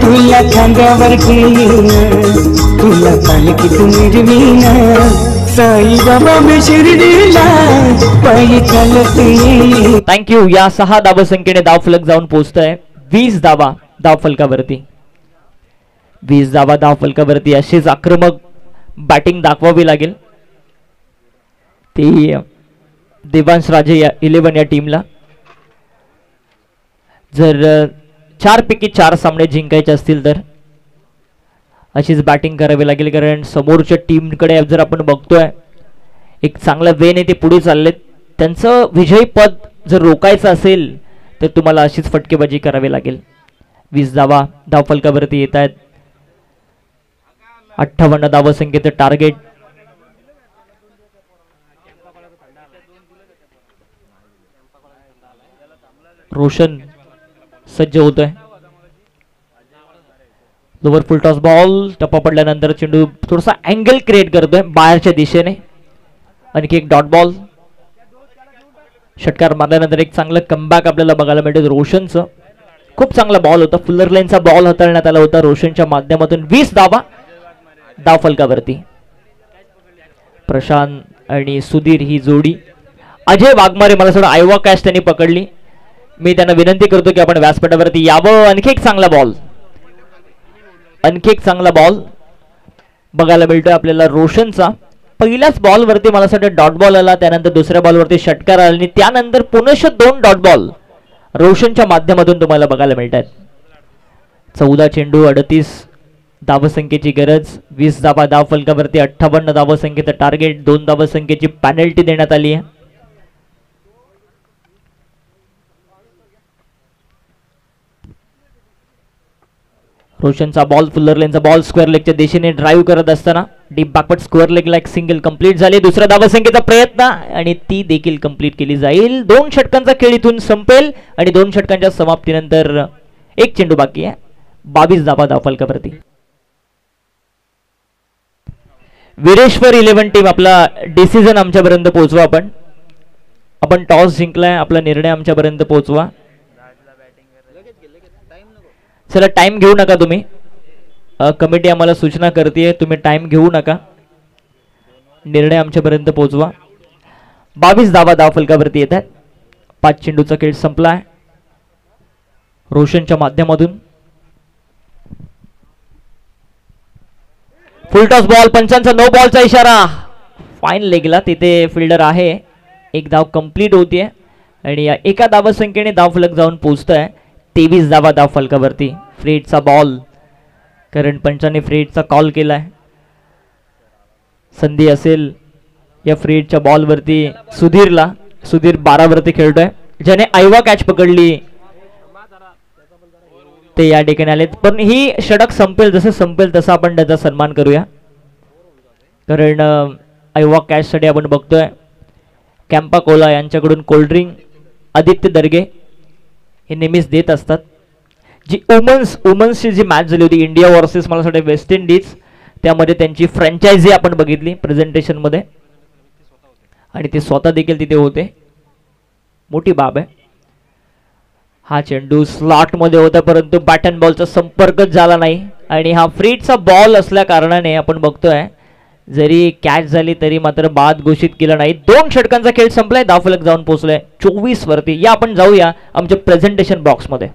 S5: तुला खांद्यावर घेईन, तुला पालखीत मिरवीन. साई बाबा मी शिर्डीला पायी चालत येईन.
S1: थँक्यू. या 6 धावसंख्येने धावफलक जाऊन पोहोचतोय 20 धावा धावफलकावरती. 20 धावा धावफलकावरती. अशीच आक्रमक बॅटिंग दाखवावी लागेल ती देवांश राजे या 11 या टीमला. जर 4 पैकी 4 सामने जिंकायचे असतील तर अशीच बॅटिंग करावी लागेल, कारण समोरच्या टीमकडे जर आपण बघतोय एक चांगला वेने ते पुढे चाललेत. त्यांचं विजयी पद जर रोखायचं असेल तर तुम्हाला अशीच फटकेबाजी करावी लागेल. 20 धावा धावफलकावरती येत आहेत. 58 धावसंख्येचं टार्गेट. रोशन सज्ज होतोय. लोवर फुल टॉस बॉल. टप्पा पडल्यानंतर चेंडू थोडासा अँगल क्रिएट करतोय बाहेरच्या दिशेने. आणखी एक डॉट बॉल. षटकार मारल्यानंतर एक चांगलं कमबॅक आपल्याला बघायला मिळतं रोशनचं. खूप चांगला बॉल होता. फुल्लर लाईनचा बॉल हाताळण्यात आला होता रोशनच्या माध्यमातून. 20 धावा धावफलकावरती. प्रशांत आणि सुधीर ही जोडी. अजय वाघमारे मला थोडं आयवा कॅच त्यांनी पकडली. मी त्यांना विनंती करतो की आपण व्यासपीठावरती यावं. आणखी एक चांगला बॉल. आणखी एक चांगला बॉल बघायला मिळतोय आपल्याला रोशनचा. पहिल्याच बॉलवरती मला असं डॉट बॉल आला, त्यानंतर दुसऱ्या बॉलवरती षटकार आला आणि त्यानंतर पुनश्च 2 डॉट बॉल रोशनच्या माध्यमातून तुम्हाला बघायला मिळतात. 14 चेंडू 38 धावसंख्येची गरज. 20 धावा धावफलकावरती. 58 धावसंख्येचं टार्गेट. 2 धावसंख्येची पॅनल्टी देण्यात आली आहे. रोशनचा बॉल. फुल्लर लेनचा बॉल स्क्वेअर लेगच्या दिशेने ड्राईव्ह करत असताना डीप बॅकवर्ड स्क्वेअर लेगला एक सिंगल कंप्लीट झाली. दुसऱ्या धावसंख्येचा प्रयत्न आणि ती देखील कंप्लीट केली जाईल. 2 षटकांचा खेळ इथून संपेल आणि 2 षटकांच्या समाप्तीनंतर एक चेंडू बाकी आहे. 22 धावा धावफलकावरती. वीरेश्वर 11 टीम आपला डिसिजन आमच्यापर्यंत पोहोचवा. आपण टॉस जिंकलाय. आपला निर्णय आमच्यापर्यंत पोहोचवा. चला टाइम घेऊ नका तुम्ही. कमिटी आम्हाला सूचना करते तुम्ही टाइम घेऊ नका. निर्णय आमच्यापर्यंत पोहोचवा. 22 धावा धावफलकावरती येत आहेत. 5 चेंडूचा खेळ संपलाय रोशनच्या माध्यमातून. Full toss ball. पंचांचा नो बॉलचा इशारा. फाईन लेगला तिथे फिल्डर आहे. एक धाव कंप्लीट होतीये आणि या एका धावसंख्येने धावफलक जाऊन पोहोचतोय 23 धावा धावफलकावरती. फ्रेडचा बॉल. कारण पंचाने फ्रेडचा कॉल केलाय. संधी असेल या फ्रेडच्या बॉलवरती सुधीरला. सुधीर 12 वरती खेळतोय. ज्याने आयवा कॅच पकडली ते या ठिकाणी आलेत. पण ही षटक संपेल. जसं संपेल तसा आपण त्याचा सन्मान करूया. कारण आयवा कॅच साठी आपण बघतोय कॅम्पा कोला यांच्याकडून कोल्ड्रिंक आदित्य दर्गे हे नेहमीच देत असतात. जी वुमन्सची जी मॅच झाली होती इंडिया वर्सेस मला वाटतं वेस्ट इंडिज, त्यामध्ये त्यांची फ्रँचायझी आपण बघितली प्रेझेंटेशनमध्ये आणि ते स्वतः देखील तिथे होते. मोठी बाब आहे. हा चेंडू स्लॉटमध्ये होता परंतु बॅट अँड बॉलचा संपर्कच झाला नाही आणि हा फ्रीडचा बॉल असल्या कारणाने आपण बघतोय जरी कॅच झाली तरी मात्र बाद घोषित केला नाही. 2 षटकांचा खेळ संपलाय. धावफलक जाऊन पोहोचलाय 24 वरती. या आपण जाऊया आमच्या प्रेझेंटेशन बॉक्समध्ये.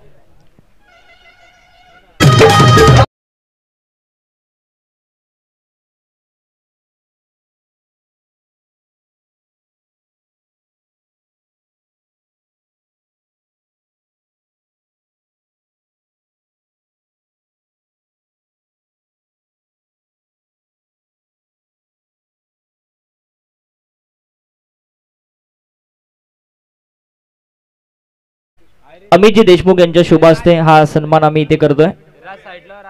S1: अमितजी देशमुख यांच्या शुभ हस्ते हा सन्मान आम्ही इथे करतोय.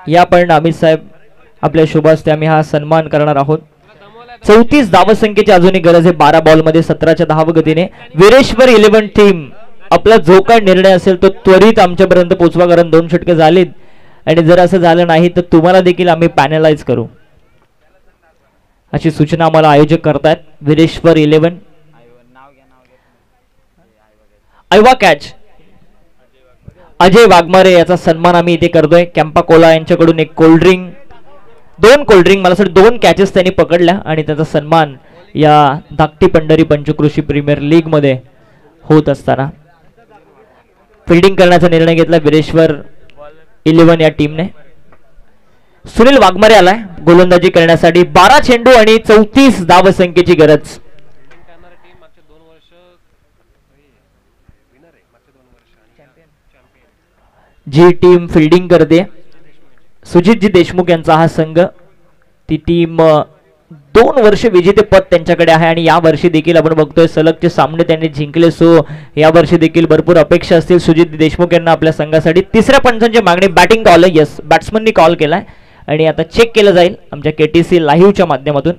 S1: या पण अमित साहेब आपल्या शुभ हस्ते आम्ही हा सन्मान करणार आहोत. 34 धावसंख्येची अजूनही गरज आहे 12 बॉलमध्ये 17च्या धाव गतीने. वीरेश्वर 11 टीम आपला जो काय निर्णय असेल तो त्वरित आमच्यापर्यंत पोहोचवा, कारण 2 षटके झालीत आणि जर असं झालं नाही तर तुम्हाला देखील आम्ही पॅनलाइज करू अशी सूचना आम्हाला आयोजक करतायत. वीरेश्वर 11 ऐवा कॅच अजय वाघमारे याचा सन्मान आम्ही इथे करतोय. कॅम्पा कोला यांच्याकडून एक कोल्ड्रिंक, 2 कोल्ड्रिंक, मला वाटतं 2 कॅचेस त्यांनी पकडल्या आणि त्याचा सन्मान या धाकटी पंढरी पंचकृषी प्रीमियर लीग मध्ये होत असताना फिल्डिंग करण्याचा निर्णय घेतला विरेश्वर 11 या टीमने. सुनील वाघमारे आलाय गोलंदाजी करण्यासाठी. 12 चेंडू आणि 34 धावसंख्येची गरज. जी टीम फिल्डिंग करते सुजितजी देशमुख यांचा हा संघ, ती टीम 2 वर्ष विजेतेपद त्यांच्याकडे आहे आणि या वर्षी देखील आपण बघतोय सलगचे सामने त्यांनी जिंकले. सो या वर्षी देखील भरपूर अपेक्षा असतील सुजित देशमुख यांना आपल्या संघासाठी. तिसऱ्या पंचांची मागणी बॅटिंग कॉल आहे. यस, बॅट्समननी कॉल केलाय आणि आता चेक केलं जाईल आमच्या KTC लाईव्हच्या माध्यमातून.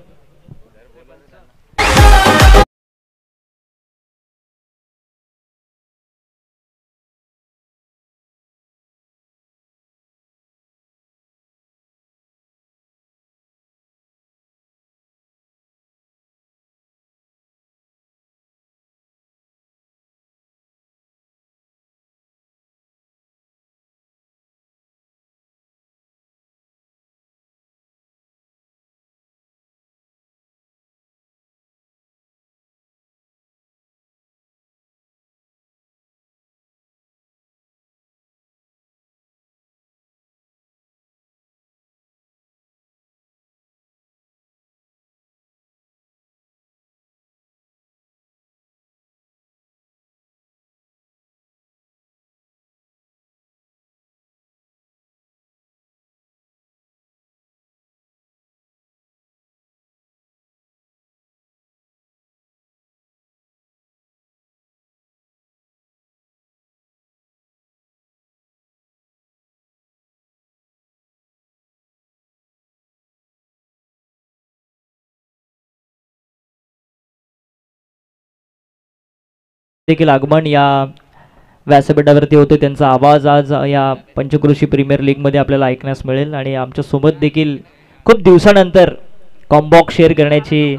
S1: देखील आगमन या व्यासपीठावरती होते. त्यांचा आवाज आज या पंचकृषी प्रीमियर लीग मध्ये आपल्याला ऐकण्यास मिळेल आणि आमच्या सोबत देखील खूप दिवसानंतर कॉम्बॉक्स शेअर करण्याची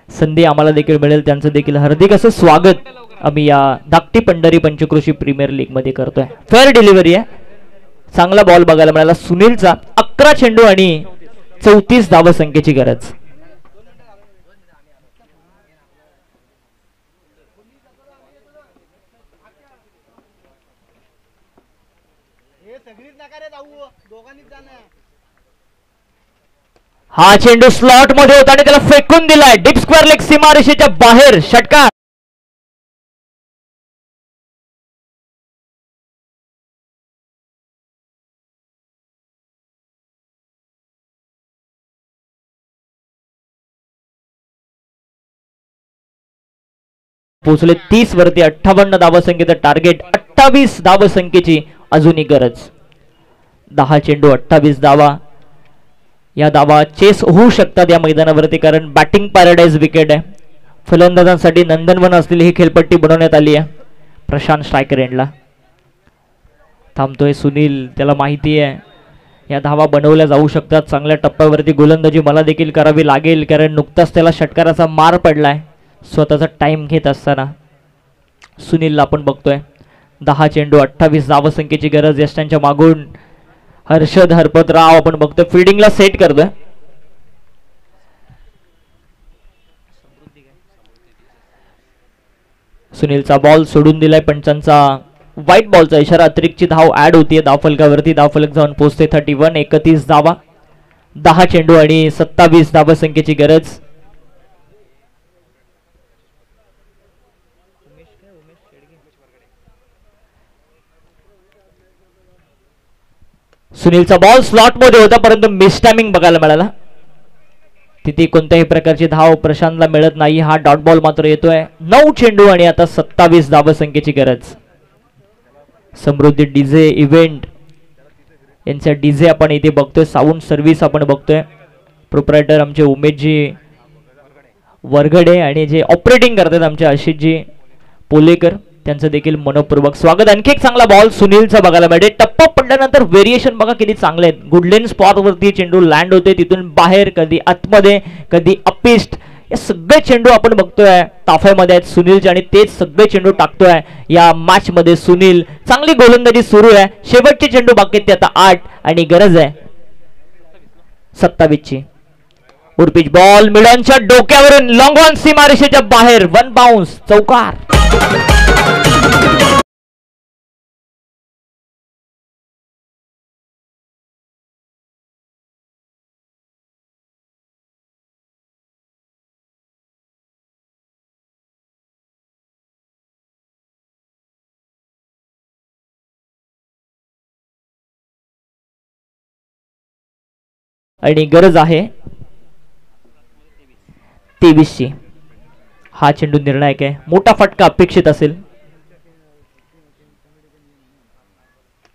S1: संधी आम्हाला देखील मिळेल. त्यांचं देखील हार्दिक असं स्वागत आम्ही या धाकटी पंढरी पंचकृषी प्रीमियर लीग मध्ये करतोय. फेअर डिलिव्हरी आहे, चांगला बॉल बघायला मिळाला सुनीलचा. 11 चेंडू आणि 34 धावसंख्येची गरज. हा चेंडू स्लॉट मध्ये होता आणि त्याला फेकून दिलाय डीप स्क्वेअर लेग सीमारेषेच्या बाहेर. षटकार. पोहोचले 30 वरती. 58 धावसंख्येचं टार्गेट. 28 धावसंख्येची अजूनही गरज. 10 चेंडू 28 धावा. या धावा चेस होऊ शकतात या मैदानावरती कारण बॅटिंग पॅराडाइज विकेट आहे. फलंदाजांसाठी नंदनवन असलेली ही खेळपट्टी बनवण्यात आली आहे. प्रशांत स्ट्रायकर एंडला थांबतोय सुनील. त्याला माहिती आहे या धावा बनवल्या जाऊ शकतात. चांगल्या टप्प्यावरती गोलंदाजी मला देखील करावी लागेल कारण नुकताच त्याला षटकाराचा मार पडलाय. स्वतःचा टाइम घेत असताना सुनीलला आपण बघतोय. 10 चेंडू 28 धावसंख्येची गरज. यष्टांच्या मागून हर्षद हरपतराव आपण बघतोय फिल्डिंगला सेट करतोय. सुनीलचा बॉल सोडून दिलाय. पंचांचा व्हाईट बॉलचा इशारा. अतिरिक्तची धाव ऍड होतीये धावफलकावरती. धावफलक जाऊन पोहोचते 31. 31 धावा. 10 चेंडू आणि 27 धावसंख्येची गरज. सुनीलचा बॉल स्लॉट मध्ये होता परंतु मिस टायमिंग बघायला मिळाला. तिथे कोणत्याही प्रकारची धाव प्रशांतला मिळत नाही. हा डॉट बॉल मात्र येतोय. 9 चेंडू आणि आता 27 धावसंख्येची गरज. समृद्धी डीजे इव्हेंट यांचा डीजे आपण इथे बघतोय. साऊंड सर्व्हिस आपण बघतोय. प्रोप्रायटर आमचे उमेशजी वरगडे आणि जे ऑपरेटिंग करतात आमचे आशिषजी पोलेकर त्यांचं देखील मनपूर्वक स्वागत. आणखी एक चांगला बॉल सुनीलचा बघायला मिळते. टप्पा पडल्यानंतर व्हेरिएशन बघा किती चांगले आहेत. गुडलेन स्पॉट वरती चेंडू लँड होते. तिथून बाहेर कधी आतमध्ये कधी अपिस्ट हे सगळे चेंडू आपण बघतोय ताफ्यामध्ये आहेत सुनीलचे आणि तेच सगळे चेंडू टाकतोय या मॅच मध्ये सुनील. चांगली गोलंदाजी सुरू आहे. शेवटचे चेंडू बाकी आहेत ते आता 8 आणि गरज आहे 27 ची. उर्पिच बॉल मिडॉनच्या डोक्यावरून लॉंग ऑन सीमारेषेच्या बाहेर 1 बाउन्स चौकार. आणि गरज आहे 23 ची. हा चेंडू निर्णायक आहे. मोठा फटका अपेक्षित असेल.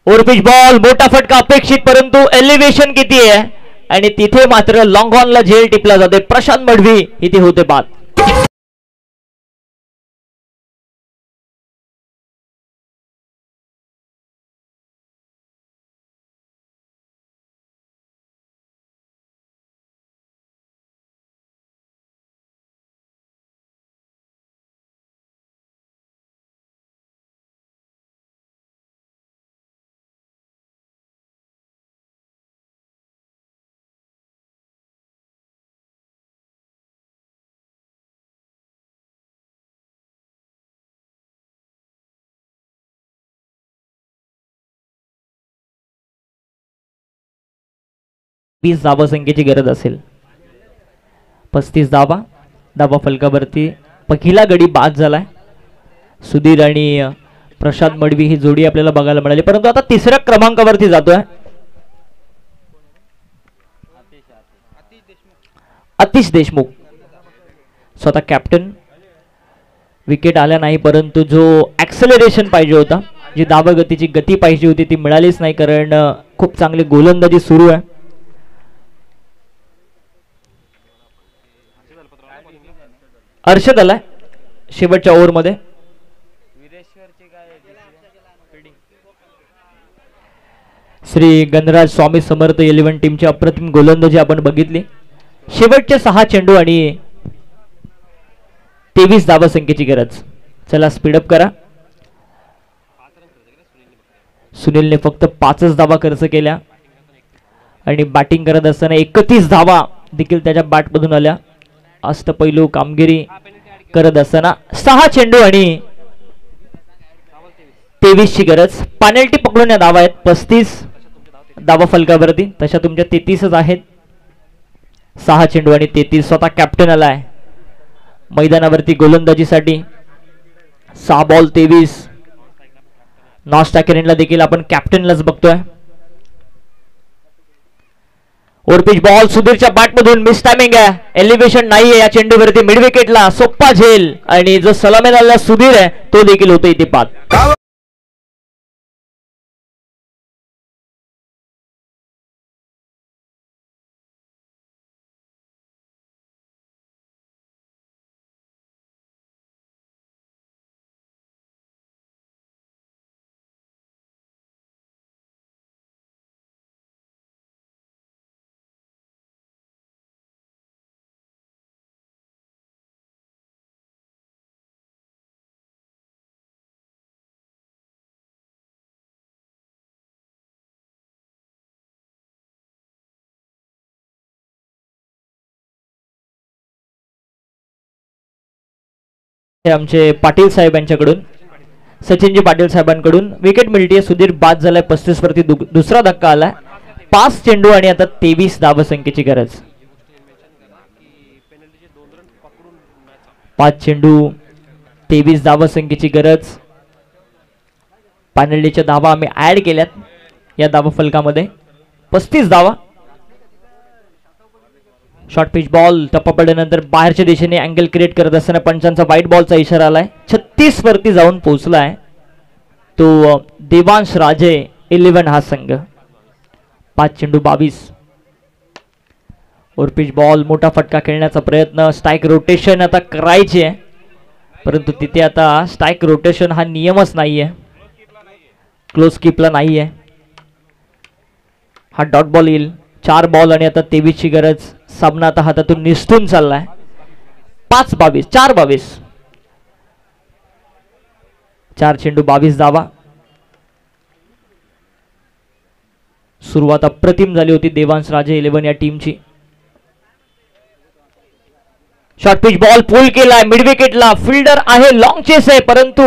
S1: ओव्हरपिच बॉल मोठा फटका अपेक्षित परंतु एलिव्हेशन किती आहे आणि तिथे मात्र लॉंग ऑनला झेल टिपला जाते. प्रशांत मडवी इथे होते बाद. वीस धावा संख्येची गरज असेल. 35 धावा फलकावरती पहिला गडी बाद झालाय. सुधीर आणि प्रशांत मडवी ही जोडी आपल्याला बघायला मिळाली परंतु आता तिसऱ्या क्रमांकावरती जातोय आतिश देशमुख. स्वतः कॅप्टन. विकेट आल्या नाही परंतु जो ऍक्सेलरेशन पाहिजे होता जी धावगतीची गती पाहिजे होती ती मिळालीच नाही कारण खूप चांगली गोलंदाजी सुरू आहे. अर्षद आलाय शेवटच्या ओव्हरमध्ये. श्री गणराज स्वामी समर्थ 11 टीमची अप्रतिम गोलंदाजी आपण बघितली. शेवटचे 6 चेंडू आणि 23 धावा संख्येची गरज. चला स्पीडअप करा. सुनीलने फक्त 5च धावा खर्च केल्या आणि बॅटिंग करत असताना 31 धावा देखील त्याच्या बॅटमधून आल्या. अष्टपैलू कामगिरी करत असताना 6 चेंडू आणि 23 ची गरज. पेनल्टी पकडून या धावा आहेत 35 धावा फलकावरती तशा तुमच्या 33च आहेत. 6 चेंडू आणि 33. स्वतः कॅप्टन आलाय मैदानावरती गोलंदाजीसाठी. 6 बॉल 23. नॉस्टा केरेनला देखील आपण कॅप्टनलाच बघतोय. ओव्हरपिच बॉल सुधीरच्या बॅटमधून मिस टायमिंग आहे. एलिव्हेशन नाहीये या चेंडूवरती. मिड विकेटला सोप्पा झेल आणि जो सलामी आलेला सुधीर आहे तो देखील होतो इथे बाद. आमचे पाटील साहेब यांच्याकडून सचिनजी पाटील साहेबांकडून विकेट मिळते. सुधीर बाद झालाय 35 वरती. दुसरा धक्का आलाय. 5 चेंडू आणि आता 23 धावा संख्येची गरज. 5 चेंडू 23 धावा संख्येची गरज. पेनल्टीच्या धावा आम्ही ऍड केल्यात या धावा फलकामध्ये. 35 धावा. शॉर्ट पिच बॉल टप्पा पडल्यानंतर बाहेरच्या दिशेने अँगल क्रिएट करत असताना पंचांचा व्हाईट बॉलचा इशारा आलाय. 36 वरती जाऊन पोहोचलाय तो देवांश राजे 11 हा संघ. 5 चेंडू 22. ओव्हरपिच बॉल मोठा फटका खेळण्याचा प्रयत्न. स्ट्राईक रोटेशन आता करायची आहे परंतु तिथे आता स्ट्राईक रोटेशन हा नियमच नाहीये. क्लोज कीपला नाहीये. हा डॉट बॉल येईल. 4 बॉल आणि आता 23 ची गरज. सामना आता हातातून निसटून चाललाय. 5-22, 4-22. 4 चेंडू 22 धावा. सुरुवात अप्रतिम झाली होती देवांश राजे 11 या टीमची. शॉर्ट पिच बॉल पुल केलाय मिड विकेटला. फिल्डर आहे, लॉंग चेस आहे, परंतु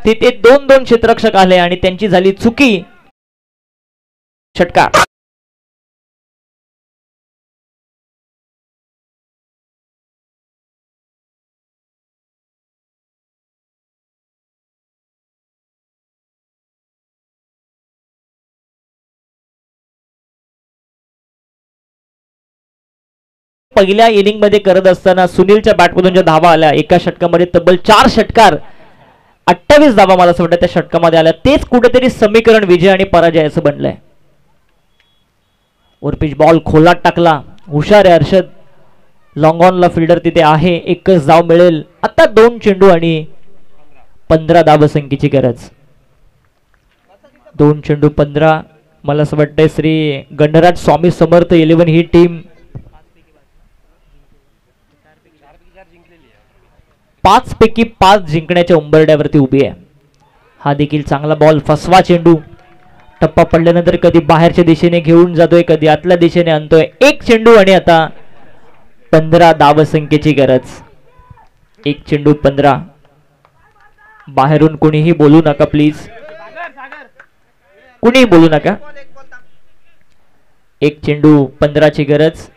S1: तिथे 2 क्षेत्ररक्षक आले आणि त्यांची झाली चुकी. षटकार. पहिल्या इनिंग मध्ये करत असताना सुनीलच्या बॅटमधून ज्या धावा आल्या एका षटकामध्ये तब्बल 4 षटकार 28 धावा मला असं वाटतं त्या षटकामध्ये आल्या. तेच कुठेतरी समीकरण विजय आणि पराजयाचं बनलंय. पिच बॉल खोलात टाकला. हुशार आहे हर्षद. लॉंग ऑनला फिल्डर तिथे आहे. एकच धाव मिळेल. आता 2 चेंडू आणि 15 धावसंख्येची गरज. 2 चेंडू 15. मला असं वाटतंय श्री गणराज स्वामी समर्थ 11 ही टीम 5 पैकी 5 जिंकण्याच्या उंबरड्यावरती उभी आहे. हा देखील चांगला बॉल. फसवा चेंडू. टप्पा पडल्यानंतर कधी बाहेरच्या दिशेने घेऊन जातोय, कधी आतल्या दिशेने आणतोय. 1 चेंडू आणि आता 15 धावसंख्येची गरज. 1 चेंडू 15. बाहेरून कुणीही बोलू नका प्लीज. कुणीही बोलू नका. 1 चेंडू 15 ची गरज.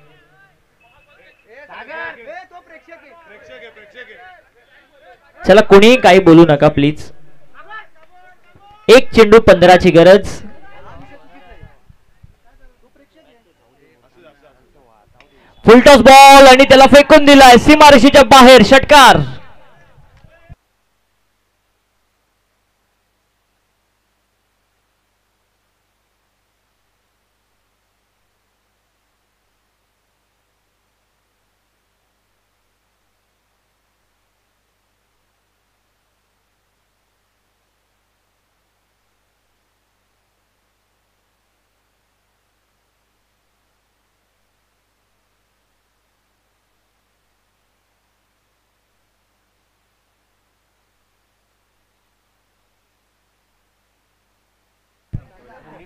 S1: चला कोणीही काही बोलू नका प्लीज. 1 चेंडू 15 ची गरज. फुलटॉस बॉल आणि त्याला फेकून दिलाय सीमारेषेच्या बाहेर. षटकार.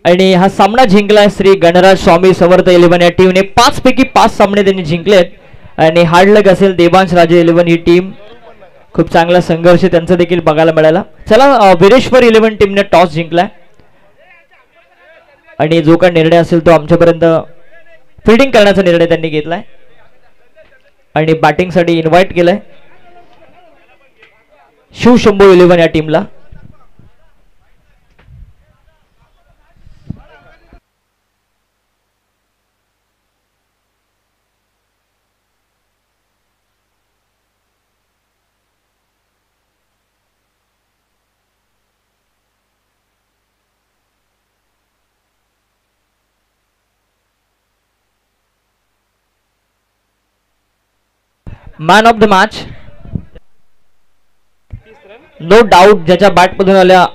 S1: आणि हा सामना जिंकला श्री गणराज स्वामी समर्थ 11 या टीमने. 5 पैकी 5 सामने त्यांनी जिंकलेत आणि हार्ड लक असेल देवांश राजे 11 ही टीम. खूप चांगला संघर्ष त्यांचा देखील बघायला मिळाला. चला विरेश्वर 11 टीमने टॉस जिंकलाय आणि जो काही निर्णय असेल तो आमच्यापर्यंत फिल्डिंग करण्याचा निर्णय त्यांनी घेतलाय आणि बॅटिंगसाठी इन्व्हाइट केलंय शिवशंभू 11 या टीमला. Man of the match no doubt ज्याच्या बॅटमधून आल्या